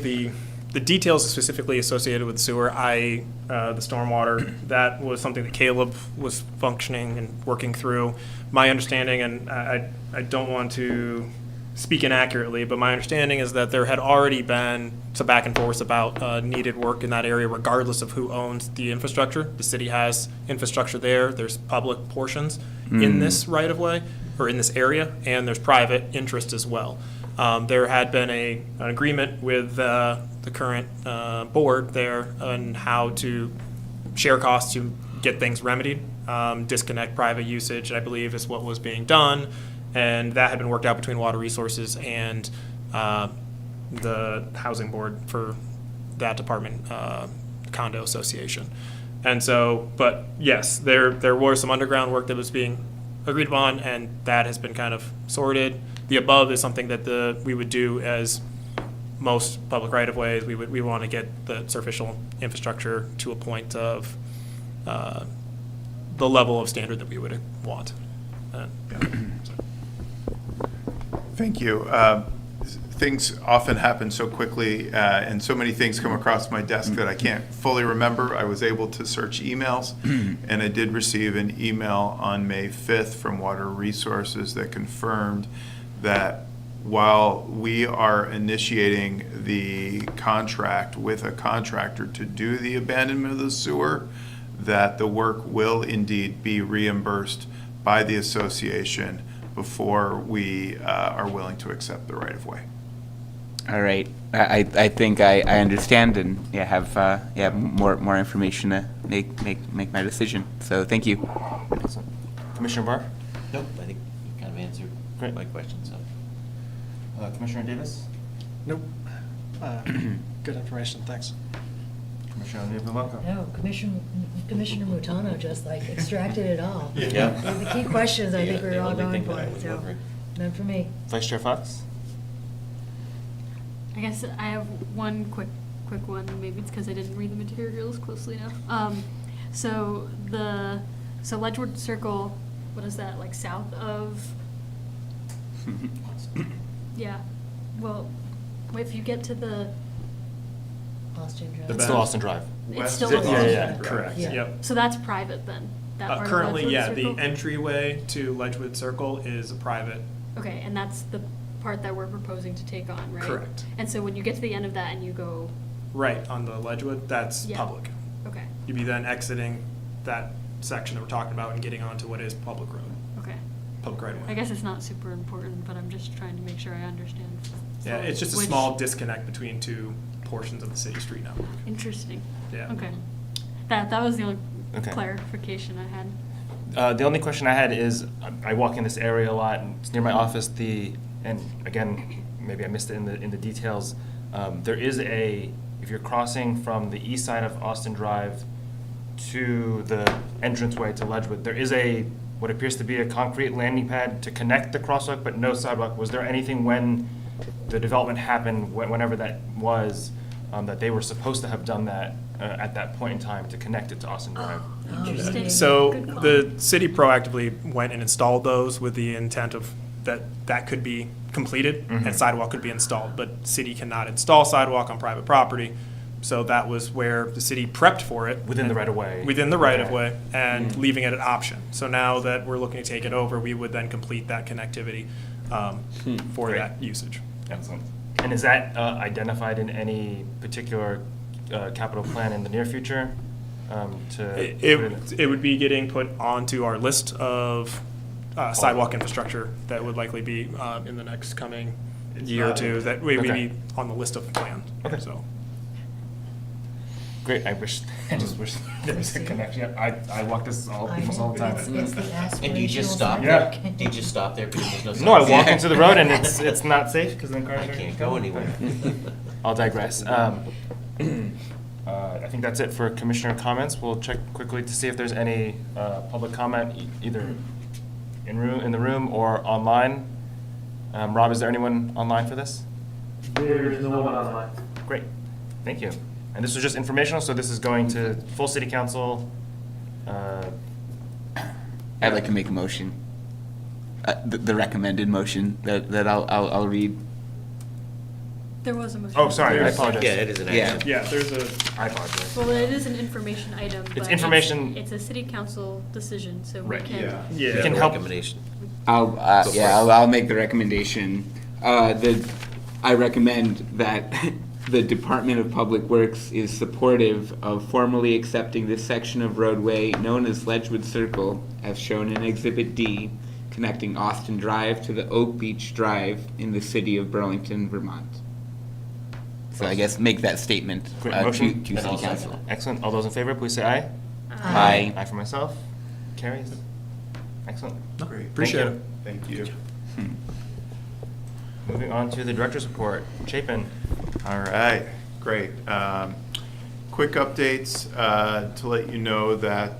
the details specifically associated with sewer, the stormwater, that was something that Caleb was functioning and working through. My understanding, and I don't want to speak inaccurately, but my understanding is that there had already been some back and forth about needed work in that area, regardless of who owns the infrastructure. The city has infrastructure there. There's public portions in this right-of-way, or in this area, and there's private interest as well. There had been an agreement with the current board there on how to share costs to get things remedied, disconnect private usage, I believe, is what was being done, and that had been worked out between Water Resources and the housing board for that department condo association. And so, but yes, there was some underground work that was being agreed upon, and that has been kind of sorted. The above is something that we would do as most public right-of-ways. We want to get the surface infrastructure to a point of the level of standard that we would want. Thank you. Things often happen so quickly, and so many things come across my desk that I can't fully remember. I was able to search emails, and I did receive an email on May 5th from Water Resources that confirmed that while we are initiating the contract with a contractor to do the abandonment of the sewer, that the work will indeed be reimbursed by the association before we are willing to accept the right-of-way. All right, I think I understand, and have more information to make my decision. So thank you. Excellent. Commissioner Barr? Nope, I think you kind of answered my question, so. Commissioner Davis? Nope. Good information, thanks. Commissioner Nepomuceno? No, Commissioner Mutano just extracted it all. Yeah. The key questions I think we were all the only going thing that I for, was so wondering. none for me. Vice Chair Fox? I guess I have one quick one. Maybe it's because I didn't read the materials closely enough. So Ledgewood Circle, what is that, like south of? Yeah. Well, if you get to the. Austin Drive. It's still Austin Drive. It's still West Austin of Drive. Austin, correct. Yeah. Yep. So that's private then. That part of Currently, Ledgewood yeah, Circle? the entryway to Ledgewood Circle is a private. Okay, and that's the part that we're proposing to take on, right? Correct. And so when you get to the end of that and you go, Right, on the Ledgewood, that's Yeah. public. okay, You'd be then exiting that section that we're talking about and getting onto what is public road, okay. public right of I way. guess it's not super important, but I'm just trying to make sure I understand. Yeah, it's just a Which- small disconnect between two portions of the city street network. Interesting. Yeah. Okay. That was the only Okay. clarification I had. The only question I had is, I walk in this area a lot, and it's near my office, and again, maybe I missed it in the details, there is if you're crossing from the east side of Austin Drive to the entranceway to Ledgewood, there is what appears to be a concrete landing pad to connect the crosswalk, but no sidewalk. Was there anything when the development happened, whenever that was, that they were supposed to have done that at that point in time to connect it to Austin Drive? Interesting. So Good call. the city proactively went and installed those with the intent of that could be completed and sidewalk could be installed, but city cannot install sidewalk on private property. So that was where the city prepped for it. Within the right of way. Within the right of way and leaving it an option. So now that we're looking to take it over, we would then complete that connectivity for Great. that usage. Excellent. And is that identified in any particular capital plan in the near future? It would be getting put onto our list of sidewalk infrastructure that would likely be in the next coming year or two, that we Okay. be on the list of plans. Okay. So. Great, I just wish there was a connection. I walk this almost all the time. And you just stop Yeah. there? Do you just stop there because there's no No, I signs? walk into the road and it's not safe because then cars I are. can't go anywhere. I'll digress. I think that's it for commissioner comments. We'll check quickly to see if there's any public comment, either in the room or online. Rob, is there anyone online for this? There is no one online. Great, thank you. And this was just informational, so this is going to full city council. I'd like to make a motion, the recommended motion that I'll read. There was a motion. Oh, sorry, I apologize. Yeah, it is an action. Yeah, there's a. I apologize. Well, it is an information item, but information- it's a city council decision, so we Right. can. Yeah. We can help. Recommendation. I'll make the recommendation. I recommend that the Department of Public Works is supportive of formally accepting this section of roadway known as Ledgewood Circle, as shown in Exhibit D, connecting Austin Drive to the Oak Beach Drive in the city of Burlington, Vermont. So I guess make that statement Great to motion. City Council. Excellent. All those in favor, please say aye. Aye. Aye for myself. Carries. Excellent. Great. Appreciate it. Thank you. Moving on to the director's report. Chapin. All right, great. Quick updates to let you know that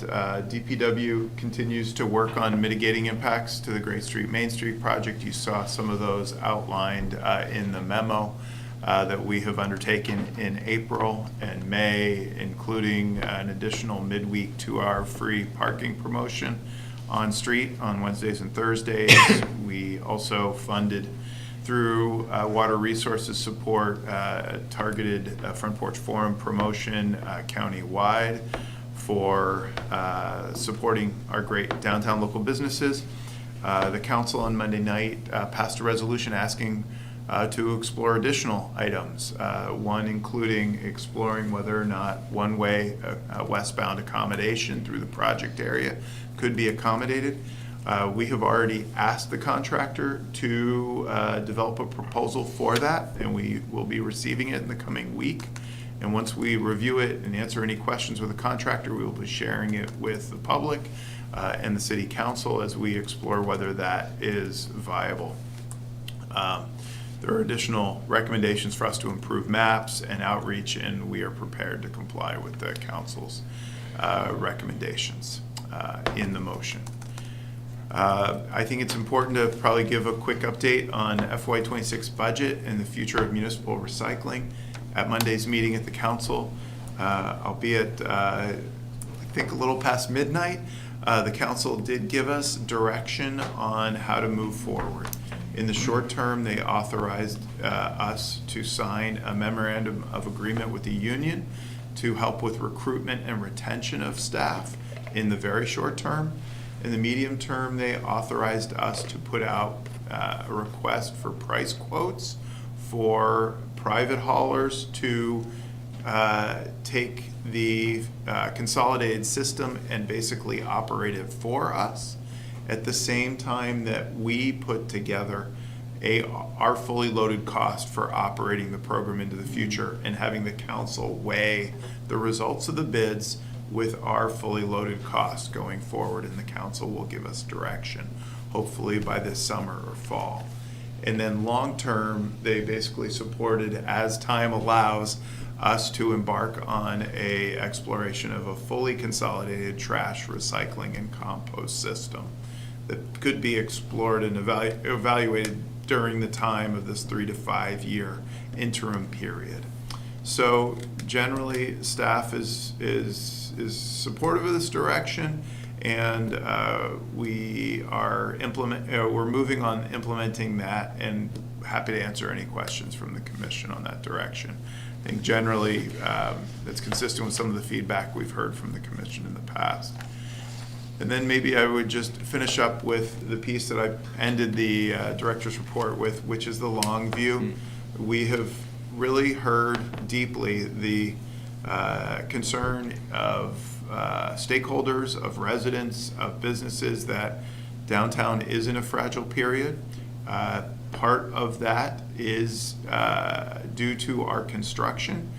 DPW continues to work on mitigating impacts to the Great Street Main Street project. You saw some of those outlined in the memo that we have undertaken in April and May, including an additional midweek 2-hour free parking promotion on street on Wednesdays and Thursdays. We also funded through Water Resources support, targeted Front Porch Forum promotion county-wide for supporting our great downtown local businesses. The council on Monday night passed a resolution asking to explore additional items, one including exploring whether or not one-way westbound accommodation through the project area could be accommodated. We have already asked the contractor to develop a proposal for that, and we will be receiving it in the coming week. And once we review it and answer any questions with the contractor, we will be sharing it with the public and the city council as we explore whether that is viable. There are additional recommendations for us to improve maps and outreach, and we are prepared to comply with the council's recommendations in the motion. I think it's important to probably give a quick update on FY26 budget and the future of municipal recycling at Monday's meeting at the council. Albeit, I think a little past midnight, the council did give us direction on how to move forward. In the short term, they authorized us to sign a memorandum of agreement with the union to help with recruitment and retention of staff in the very short term. In the medium term, they authorized us to put out a request for price quotes for private haulers to take the consolidated system and basically operate it for us, at the same time that we put together our fully loaded cost for operating the program into the future, and having the council weigh the results of the bids with our fully loaded cost going forward, and the council will give us direction, hopefully by this summer or fall. And then long-term, they basically supported, as time allows, us to embark on a exploration of a fully consolidated trash, recycling, and compost system that could be explored and evaluated during the time of this 3 to 5 year interim period. So generally, staff is supportive of this direction, and we are we're moving on implementing that, and happy to answer any questions from the commission on that direction. I think generally that's consistent with some of the feedback we've heard from the commission in the past. And then maybe I would just finish up with the piece that I ended the director's report with, which is the long view. We have really heard deeply the concern of stakeholders, of residents, of businesses, that downtown is in a fragile period. Part of that is due to our construction,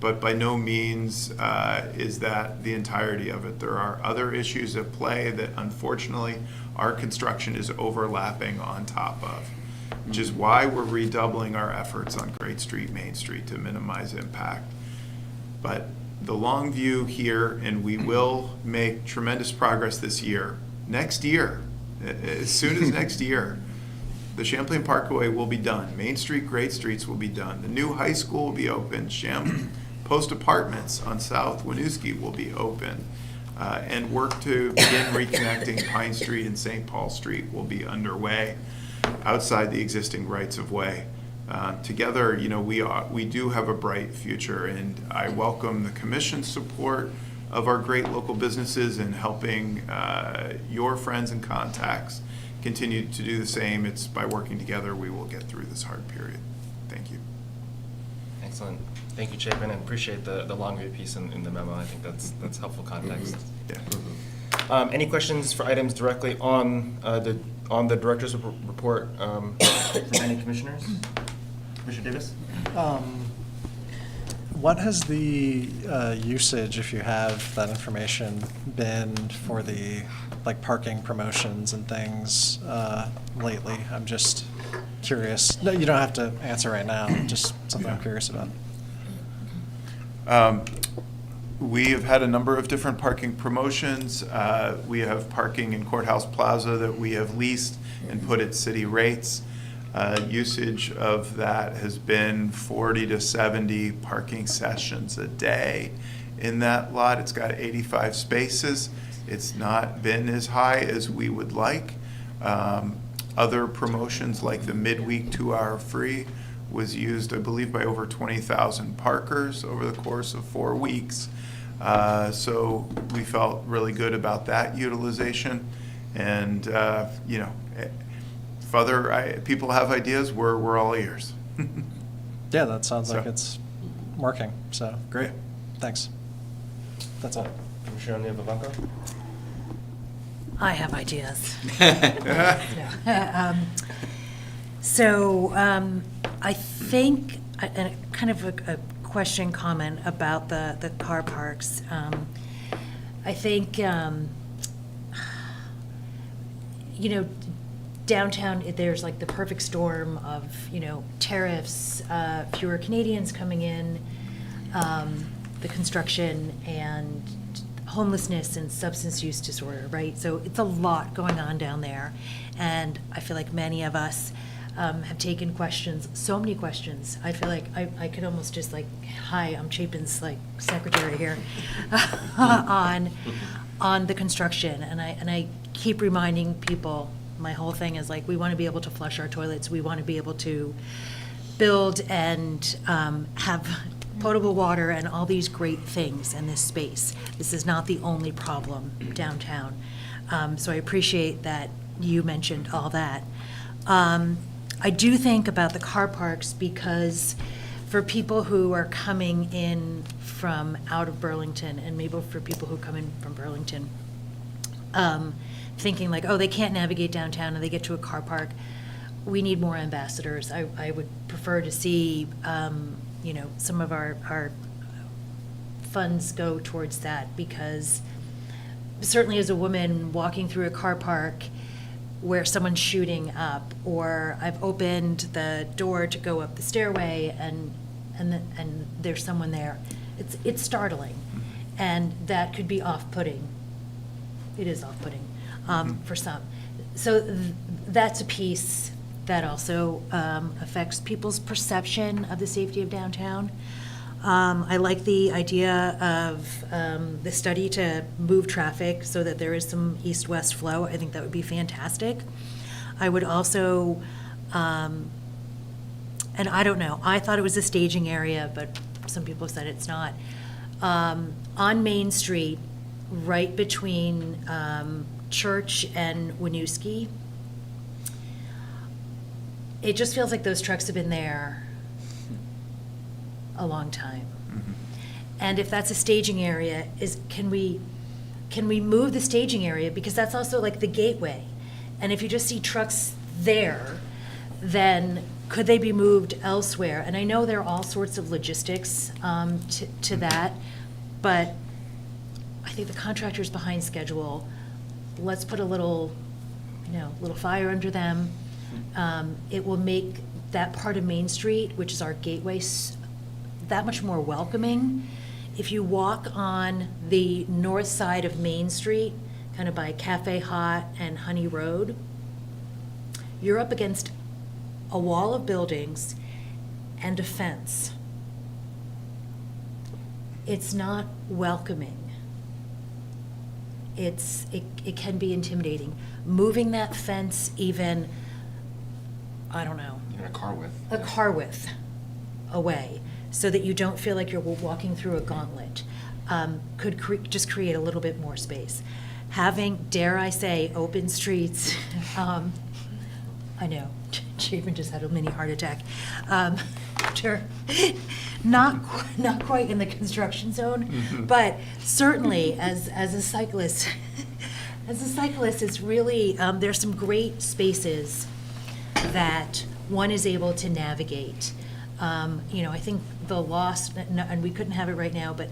but by no means is that the entirety of it. There are other issues at play that unfortunately our construction is overlapping on top of, which is why we're redoubling our efforts on Great Street, Main Street, to minimize impact. But the long view here, and we will make tremendous progress this year. Next year, as soon as next year, the Champlain Parkway will be done. Main Street, Great Streets will be done. The new high school will be open. Post Apartments on South Winooski will be open. And work to begin reconnecting Pine Street and St. Paul Street will be underway outside the existing rights of way. Together, we do have a bright future, and I welcome the commission's support of our great local businesses and helping your friends and contacts continue to do the same. It's by working together we will get through this hard period. Thank you. Excellent. Thank you, Chapin, and appreciate the long view piece in the memo. I think that's helpful context. Yeah. Any questions for items directly on the director's report from any commissioners? Commissioner Davis? What has the usage, if you have that information, been for the parking promotions and things lately? I'm just curious. No, you don't have to answer right now. Just something I'm curious about. We have had a number of different parking promotions. We have parking in Courthouse Plaza that we have leased and put at city rates. Usage of that has been 40 to 70 parking sessions a day in that lot. It's got 85 spaces. It's not been as high as we would like. Other promotions like the midweek 2-hour free was used, I believe, by over 20,000 parkers over the course of 4 weeks. So we felt really good about that utilization. And, if other people have ideas, we're all ears. Yeah, that sounds like it's working. So great. Thanks. That's all. Commissioner Nevavanko? I have ideas. I think, kind of a question, comment about the car parks. I think, downtown, there's the perfect storm of, tariffs, fewer Canadians coming in, the construction, and homelessness and substance use disorder, right? So it's a lot going on down there. And I feel like many of us have taken questions, so many questions. I feel like I could almost just hi, I'm Chapin's secretary here, on the construction. And I keep reminding people, my whole thing is we want to be able to flush our toilets. We want to be able to build and have potable water and all these great things in this space. This is not the only problem downtown. So I appreciate that you mentioned all that. I do think about the car parks because for people who are coming in from out of Burlington, and maybe for people who come in from Burlington, thinking like, oh, they can't navigate downtown and they get to a car park, we need more ambassadors. I would prefer to see, some of our funds go towards that, because certainly as a woman walking through a car park where someone's shooting up, or I've opened the door to go up the stairway and there's someone there, it's startling, and that could be off-putting. It is off-putting for some. So that's a piece that also affects people's perception of the safety of downtown. I like the idea of the study to move traffic so that there is some east-west flow. I think that would be fantastic. I would also, and I don't know, I thought it was a staging area, but some people said it's not. On Main Street, right between Church and Winooski, it just feels like those trucks have been there a long time. And if that's a staging area, can we move the staging area, because that's also like the gateway. And if you just see trucks there, then could they be moved elsewhere? And I know there are all sorts of logistics to that, but I think the contractor's behind schedule. Let's put a little fire under them. It will make that part of Main Street, which is our gateway, that much more welcoming. If you walk on the north side of Main Street, kind of by Cafe Hot and Honey Road, you're up against a wall of buildings and a fence. It's not welcoming. It can be intimidating. Moving that fence even, I don't know. Even a car width. A car width away, so that you don't feel like you're walking through a gauntlet, could just create a little bit more space. Having, dare I say, open streets, I know, Chapin just had a mini heart attack. Sure. Not quite in the construction zone, but certainly as a cyclist, it's really, there's some great spaces that one is able to navigate. I think the loss, and we couldn't have it right now, but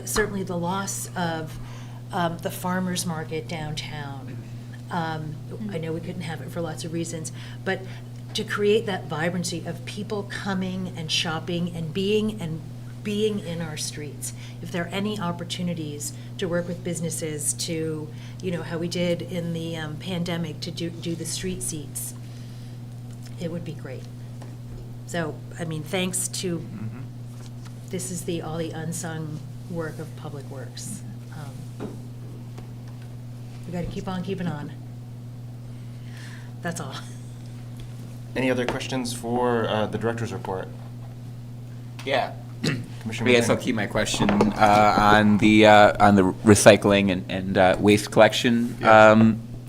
certainly the loss of the farmers market downtown. I know we couldn't have it for lots of reasons, but to create that vibrancy of people coming and shopping and being in our streets. If there are any opportunities to work with businesses to, how we did in the pandemic, to do the street seats, it would be great. So, thanks to, this is all the unsung work of Public Works. We got to keep on keeping on. That's all. Any other questions for the director's report? Yeah. Commissioner I guess I'll keep my question on the recycling and waste collection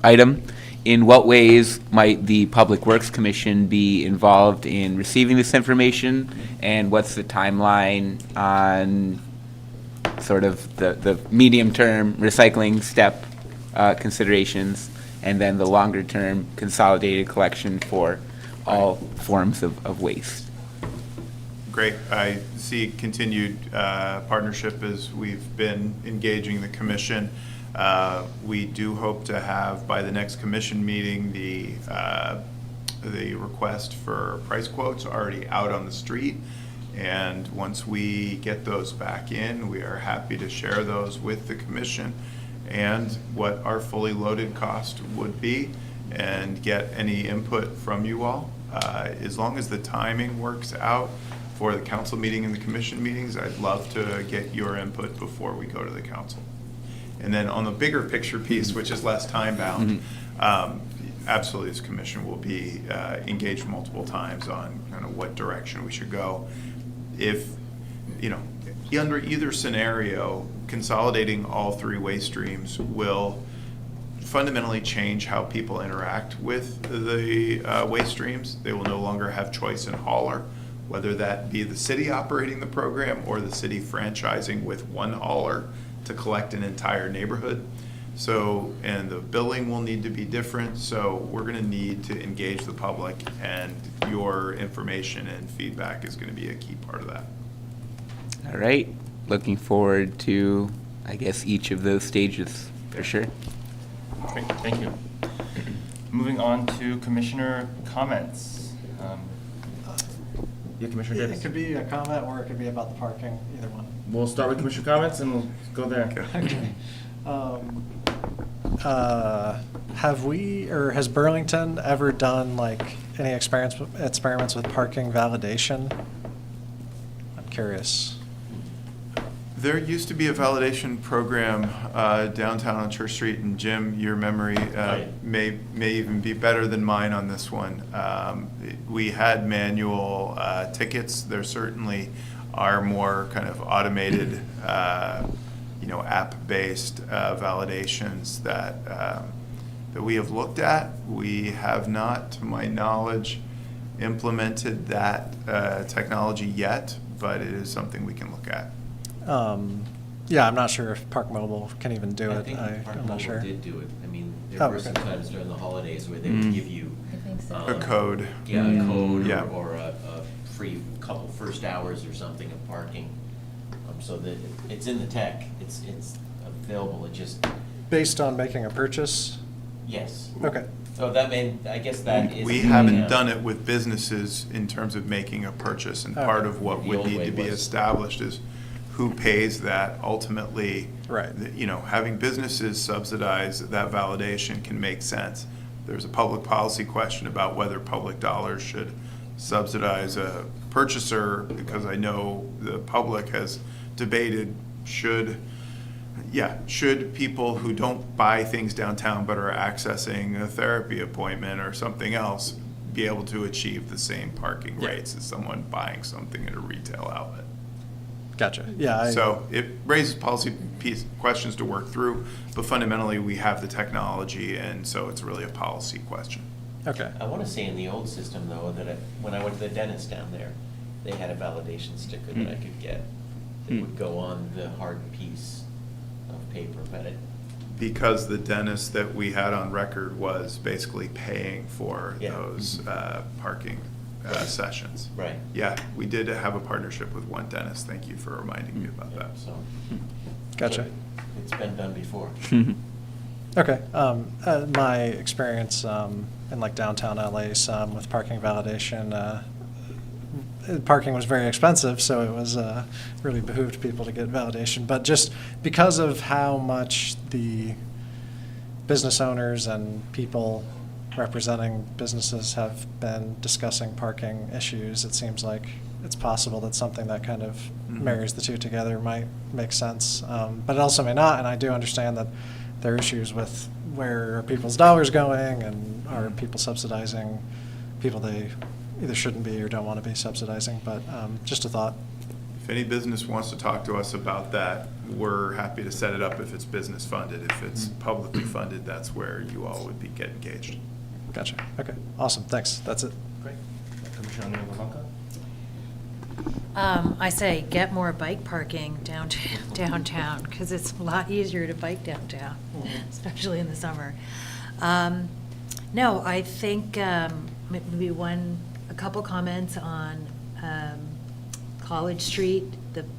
item. In what ways might the Public Works Commission be involved in receiving this information, and what's the timeline on sort of the medium-term recycling step considerations, and then the longer-term consolidated collection for all forms of waste? Great. I see continued partnership as we've been engaging the commission. We do hope to have, by the next commission meeting, the request for price quotes already out on the street. And once we get those back in, we are happy to share those with the commission and what our fully loaded cost would be, and get any input from you all. As long as the timing works out for the council meeting and the commission meetings, I'd love to get your input before we go to the council. And then on the bigger picture piece, which is less time bound, absolutely this commission will be engaged multiple times on kind of what direction we should go. If under either scenario, consolidating all three waste streams will fundamentally change how people interact with the waste streams. They will no longer have choice in hauler, whether that be the city operating the program or the city franchising with one hauler to collect an entire neighborhood. So, and the billing will need to be different, so we're gonna need to engage the public, and your information and feedback is gonna be a key part of that. All right, looking forward to, I guess, each of those stages, for sure. Great, thank you. Moving on to commissioner comments. Yeah, Commissioner Davis. It could be a comment or it could be about the parking, either one. We'll start with commissioner comments and we'll go there. Okay. Have we, or has Burlington ever done like any experiments with parking validation? I'm curious. There used to be a validation program downtown on Church Street, and Jim, your memory may even be better than mine on this one. We had manual tickets. There certainly are more kind of automated, app-based validations that we have looked at. We have not, to my knowledge, implemented that technology yet, but it is something we can look at. Yeah, I'm not sure if Park Mobile can even do it. I'm not sure. did do it. I mean, there were some times during the holidays where they would give you a code. Yeah, a code Yeah. or a free couple first hours or something of parking. So that it's in the tech. It's available. It just Based on making a purchase? yes. Okay. So that I guess that is. We haven't done it with businesses in terms of making a purchase, and part of what The would old need way to be was- established is who pays that ultimately. Right. Having businesses subsidize that validation can make sense. There's a public policy question about whether public dollars should subsidize a purchaser, because I know the public has debated should people who don't buy things downtown but are accessing a therapy appointment or something else be able to achieve the same parking rates as someone buying something at a retail outlet. Gotcha. Yeah. So it raises policy questions to work through, but fundamentally we have the technology, and so it's really a policy question. Okay. I want to say in the old system though that when I went to the dentist down there, they had a validation sticker that I could get that would go on the hard piece of paper, but Because the dentist that we had on record was basically paying for those parking sessions. Right. Yeah, we did have a partnership with one dentist. Thank you for reminding me about that. So. Gotcha. It's been done before. Okay. My experience in like downtown LA, some with parking validation, parking was very expensive, so it was really behooved people to get validation. But just because of how much the business owners and people representing businesses have been discussing parking issues, it seems like it's possible that something that kind of marries the two together might make sense. But it also may not, and I do understand that there are issues with where are people's dollars going, and are people subsidizing people they either shouldn't be or don't want to be subsidizing, but just a thought. If any business wants to talk to us about that, we're happy to set it up if it's business funded. If it's publicly funded, that's where you all would get engaged. Gotcha. Okay. Awesome. Thanks. That's it. Great. Commissioner Levanka? I say get more bike parking downtown, because it's a lot easier to bike downtown, especially in the summer. No, I think maybe a couple comments on College Street,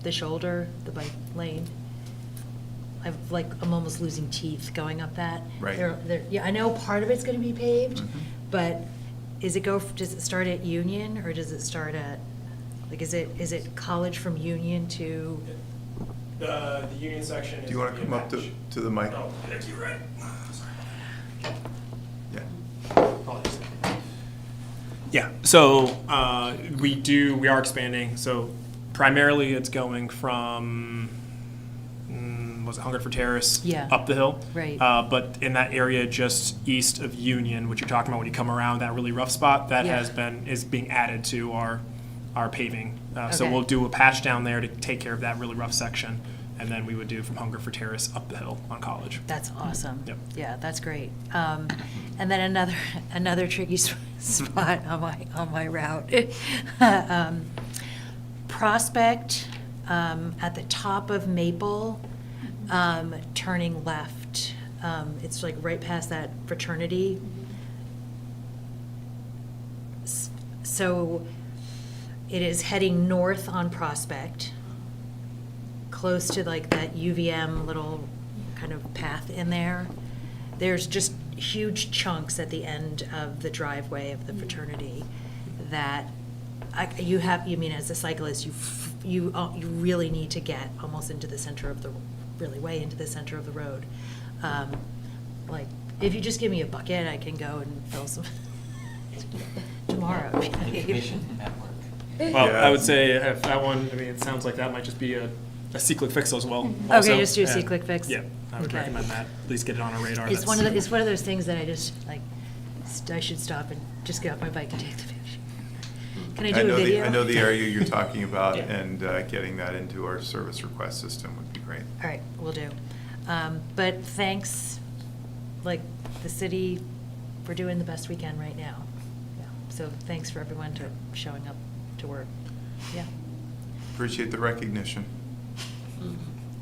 the shoulder, the bike lane. I'm almost losing teeth going up that. Right. Yeah, I know part of it's going to be paved, but does it start at Union, or does it start at, like, is it College from Union to? The Union section is. Do you want to come up to the mic? Oh, thank you, right. Yeah, so we are expanding. So primarily it's going from, was it Hungerford Terrace? Yeah. Up the hill. Right. But in that area just east of Union, which you're talking about when you come around that really rough spot, that Yeah. is being added to our our paving. So Okay. we'll do a patch down there to take care of that really rough section, and then we would do from Hunger for Terrace up the hill on College. That's awesome. Yep. Yeah, that's great. And then another tricky spot on my route. Prospect, at the top of Maple, turning left. It's like right past that fraternity. So it is heading north on Prospect, close to like that UVM little kind of path in there. There's just huge chunks at the end of the driveway of the fraternity that you mean as a cyclist, you really need to get almost into the center of way into the center of the road. Like, if you just give me a bucket, I can go and fill some tomorrow. Well, I would say if that one, I mean, it sounds like that might just be a C-click fix as well. Okay, also. just do a And, C-click fix? Yeah, I would Okay. recommend that. At least get it on our radar. It's one of those things that I just, like, I should stop and just get off my bike and take the picture. Can I do a video? I know the area you're talking about, Yeah. and getting that into our service request system would be great. All right, will do. But thanks, like, the city for doing the best we can right now. Yeah. So thanks for everyone to showing up to work. Yeah. Appreciate the recognition.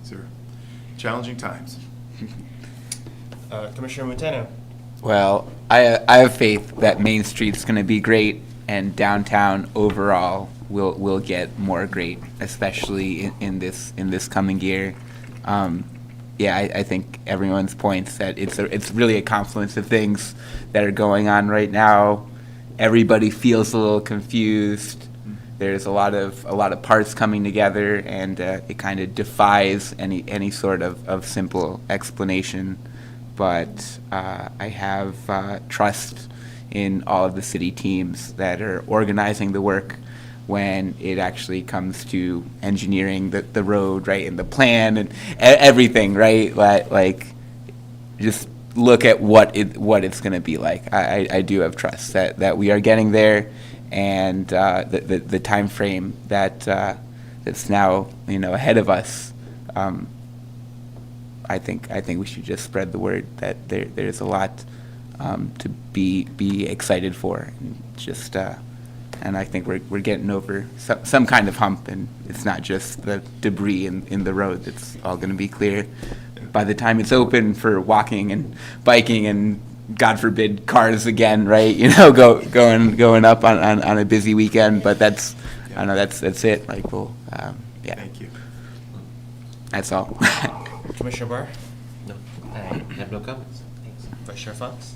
These are challenging times. Commissioner Muteno. Well, I have faith that Main Street's going to be great, and downtown overall will get more great, especially in this coming year. Yeah, I think everyone's points that it's really a confluence of things that are going on right now. Everybody feels a little confused. There's a lot of parts coming together, and it kind of defies any sort of simple explanation. But I have trust in all of the city teams that are organizing the work when it actually comes to engineering the road, right, and the plan and everything, right? Like just look at what it's going to be like. I do have trust that we are getting there, and the time frame that's now ahead of us. I think we should just spread the word that there's a lot to be excited for, and just and I think we're getting over some kind of hump, and it's not just the debris in the road. It's all going to be clear by the time it's open for walking and biking and, God forbid, cars again, right? Going up on a busy weekend. But that's I don't know. That's it. Like yeah. Thank you. That's all. Commissioner Barr. No, I have no comments. Thanks. Vice Chair Fox.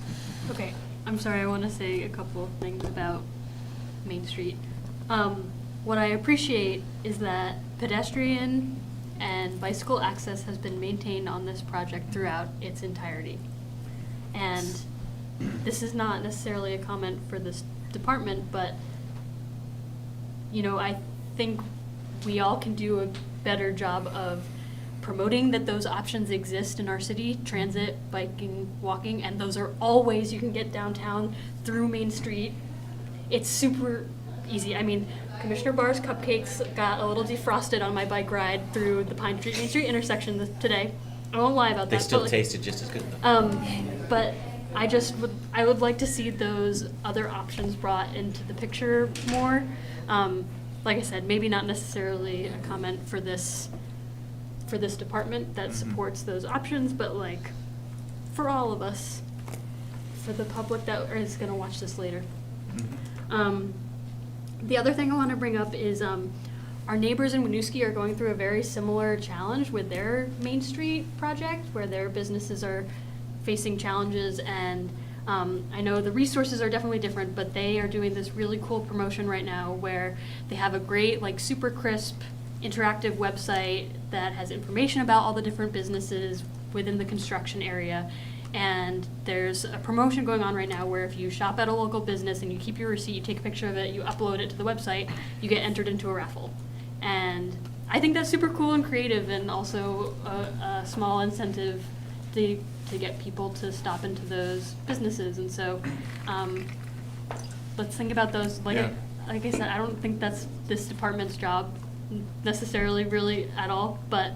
Okay, I'm sorry, I want to say a couple of things about Main Street. What I appreciate is that pedestrian and bicycle access has been maintained on this project throughout its entirety. And this is not necessarily a comment for this department, but, I think we all can do a better job of promoting that those options exist in our city: transit, biking, walking, and those are all ways you can get downtown through Main Street. It's super easy. I mean, Commissioner Barr's cupcakes got a little defrosted on my bike ride through the Pine Street Main Street intersection today. I won't lie about that. They still but, tasted just as good, though. But I would like to see those other options brought into the picture more. Like I said, maybe not necessarily a comment for this department that supports those options, but like for all of us, for the public that is going to watch this later. The other thing I want to bring up is our neighbors in Winooski are going through a very similar challenge with their Main Street project, where their businesses are facing challenges, and I know the resources are definitely different, but they are doing this really cool promotion right now where they have a great, like, super crisp interactive website that has information about all the different businesses within the construction area. And there's a promotion going on right now where if you shop at a local business and you keep your receipt, you take a picture of it, you upload it to the website, you get entered into a raffle. And I think that's super cool and creative, and also a small incentive to get people to stop into those businesses. And so let's think about those. Like, Yeah. like I said, I don't think that's this department's job necessarily, really, at all, but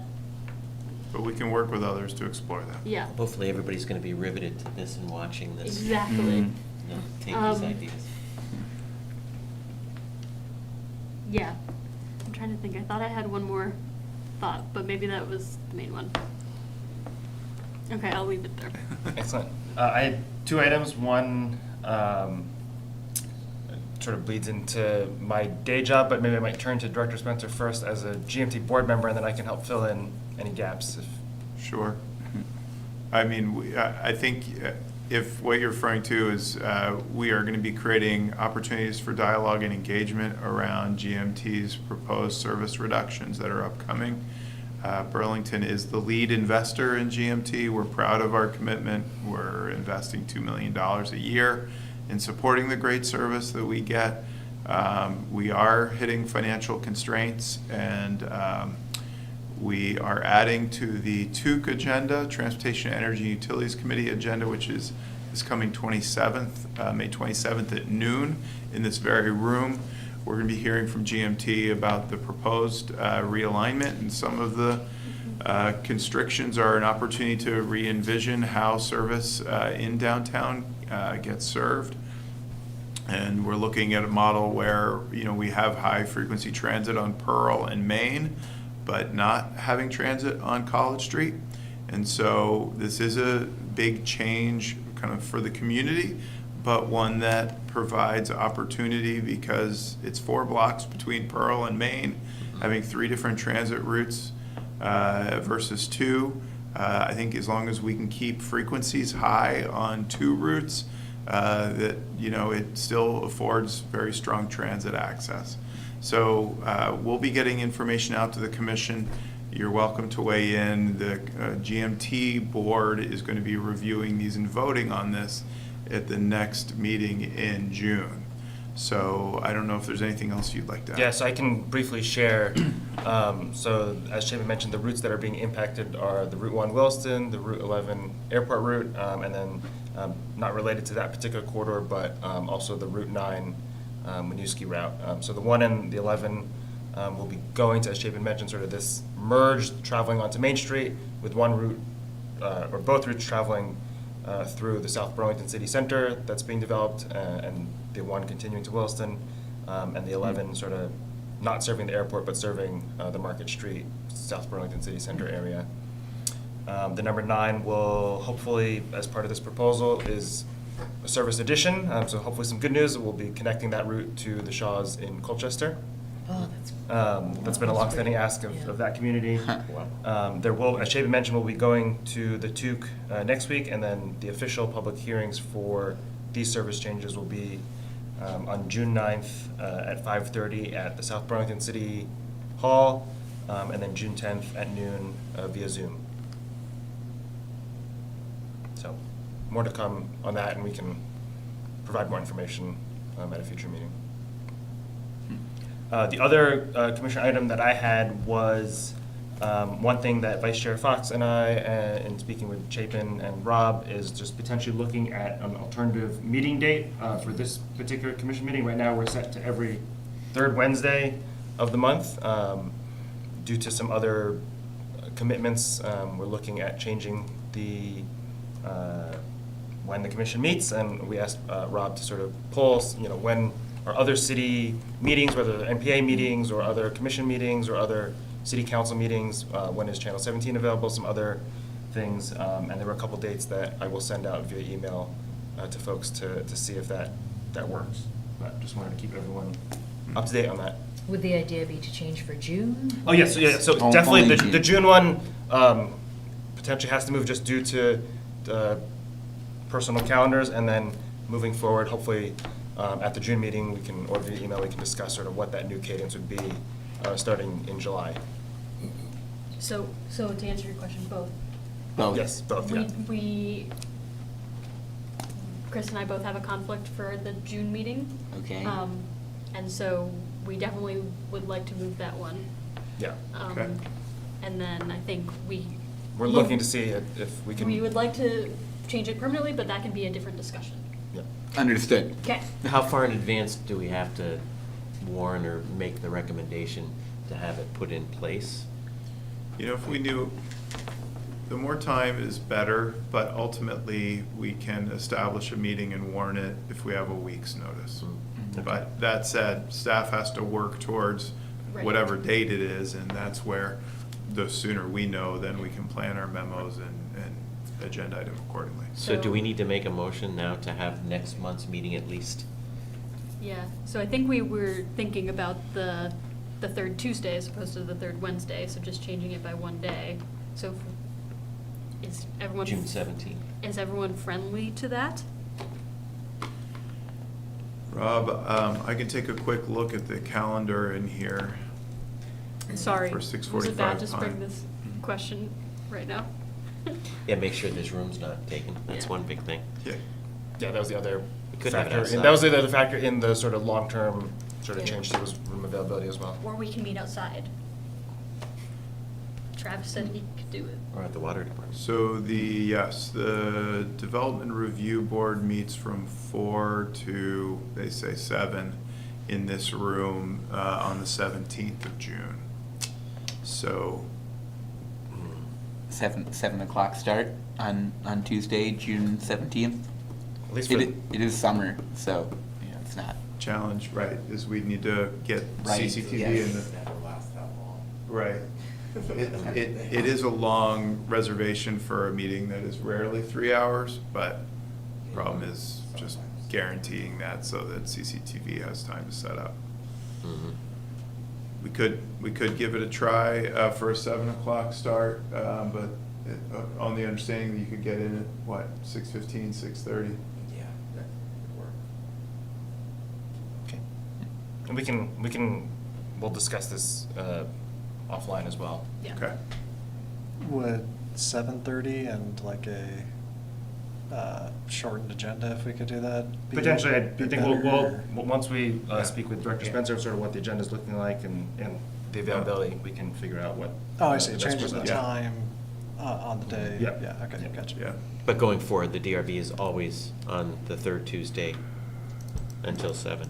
we can work with others to explore that. yeah. Hopefully, everybody's going to be riveted to this and watching this. Exactly. You know, take these ideas. Yeah. I'm trying to think. I thought I had one more thought, but maybe that was the main one. Okay, I'll leave it there. Excellent. I had two items. One sort of bleeds into my day job, but maybe I might turn to Director Spencer first as a GMT board member, and then I can help fill in any gaps. Sure. I mean, I think if what you're referring to is we are going to be creating opportunities for dialogue and engagement around GMT's proposed service reductions that are upcoming. Burlington is the lead investor in GMT. We're proud of our commitment. We're investing $2 million a year in supporting the great service that we get. We are hitting financial constraints, and we are adding to the TUC agenda, Transportation, Energy, Utilities Committee agenda, which is this coming 27th, May 27th at noon in this very room. We're going to be hearing from GMT about the proposed realignment, and some of the constrictions are an opportunity to re-envision how service in downtown gets served. And we're looking at a model where, you know, we have high frequency transit on Pearl and Main, but not having transit on College Street. And so this is a big change kind of for the community, but one that provides opportunity because it's 4 blocks between Pearl and Main, having 3 different transit routes versus 2. I think as long as we can keep frequencies high on 2 routes, that, you know, it still affords very strong transit access. So we'll be getting information out to the commission. You're welcome to weigh in. The GMT board is going to be reviewing these and voting on this at the next meeting in June. So I don't know if there's anything else you'd like to add. Yes, I can briefly share. So as Chapin mentioned, the routes that are being impacted are the Route 1 Williston, the Route 11 airport route, and then not related to that particular corridor, but also the Route 9 Winooski route. So the 1 and the 11 will be going to, as Chapin mentioned, sort of this merged traveling onto Main Street with one route, or both routes traveling through the South Burlington City Center that's being developed, and the 1 continuing to Williston, and the 11 sort of not serving the airport but serving the Market Street, South Burlington City Center area. The number 9 will hopefully, as part of this proposal, is a service addition. So hopefully some good news. We'll be connecting that route to the Shaws in Colchester. Oh, that's That's been a longstanding ask of that community. There will, as Chapin mentioned, we'll be going to the TUC next week, and then the official public hearings for these service changes will be on June 9th at 5:30 at the South Burlington City Hall, and then June 10th at noon via Zoom. So more to come on that, and we can provide more information at a future meeting. The other commissioner item that I had was one thing that Vice Chair Fox and I, in speaking with Chapin and Rob, is just potentially looking at an alternative meeting date for this particular commission meeting. Right now, we're set to every 3rd Wednesday of the month. Due to some other commitments, we're looking at changing the when the commission meets, and we asked Rob to sort of pull, you know, when our other city meetings, whether they're NPA meetings or other commission meetings or other city council meetings, when is Channel 17 available, some other things, and there were a couple dates that I will send out via email to folks to see if that works. But just wanted to keep everyone up to date on that. Would the idea be to change for June? Oh, yes, yeah, so definitely the June one potentially has to move just due to personal calendars, and then moving forward, hopefully at the June meeting, we can, or via email, we can discuss sort of what that new cadence would be starting in July. So to answer your question, both. Both. Yes, both, yeah. We Chris and I both have a conflict for the June meeting. Okay. And so we definitely would like to move that one. Yeah. Okay. And then I think we're looking to see if we can. We would like to change it permanently, but that can be a different discussion. Yeah. Understood. Okay. How far in advance do we have to warn or make the recommendation to have it put in place? You know, if we knew, the more time is better, but ultimately, we can establish a meeting and warn it if we have a week's notice. But that said, staff has to work towards Right. whatever date it is, and that's where the sooner we know, then we can plan our memos and agenda item accordingly. So do we need to make a motion now to have next month's meeting at least? Yeah, so I think we were thinking about the third Tuesday as opposed to the third Wednesday, so just changing it by one day. So is everyone? June 17th. Is everyone friendly to that? Rob, I can take a quick look at the calendar in here. Sorry. For Was 6:45 it bad to spring time. this question right now? Yeah, make sure this room's not taken. That's Yeah. one big thing. Yeah. Yeah, that was the other We could have it factor. outside. That was the other factor in the sort of long-term sort of change to was room availability as well. Or we can meet outside. Travis said he could do it. Or at the water department. So the Development Review Board meets from 4 to, they say 7 in this room on the 17th of June. So, 7 o'clock start on Tuesday, June 17th. At least It is summer, so it's not. challenge, right, is we need to get Right, CCTV yes. in the. Right. It is a long reservation for a meeting that is rarely 3 hours, but problem is just guaranteeing that so that CCTV has time to set up. We could give it a try for a 7 o'clock start, but on the understanding that you could get in at, what, 6:15, 6:30? Yeah, that would work. Okay. And we'll discuss this offline as well. Yeah. Okay. Would 7:30 and like a shortened agenda, if we could do that? Potentially, I be think better? once we speak with Director Spencer, sort of what the agenda's looking like and the availability, we can figure out what. Oh, I see, best changing the course of action. time on the day. Yeah. Yeah, okay, gotcha. Yeah. But going forward, the DRB is always on the third Tuesday until 7.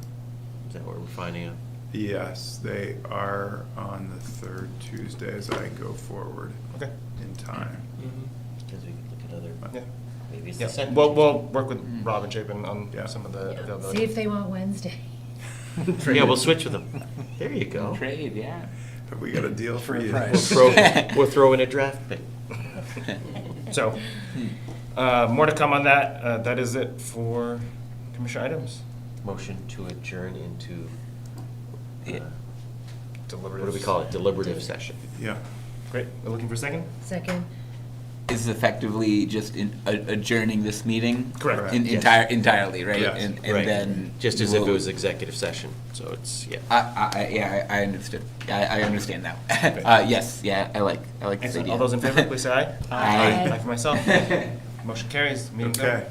Is that what we're finding out? Yes, they are on the third Tuesday as I go forward. Okay. In time. Because we could look at other, Yeah. maybe it's Yeah, the second. we'll work with Rob and Chapin on some of the availability. See if they want Wednesday. Yeah, we'll switch with them. There you go. Trade, yeah. Have we got a deal for you? We'll throw in a draft pick. So, more to come on that. That is it for commission items. Motion to adjourn into, Deliberative. what do we call it? Deliberative session. Yeah. Great. We're looking for a second? Second. Is effectively just adjourning this meeting? Correct. Yes. Entirely, right? Yes. And Right. then. Just as if it we'll- was executive session, so it's, yeah. I understood. I understand now. Yes, yeah, I like this Excellent. idea. All those in favor, please say aye. Aye. Aye for myself. Motion carries. Meeting's over. Okay.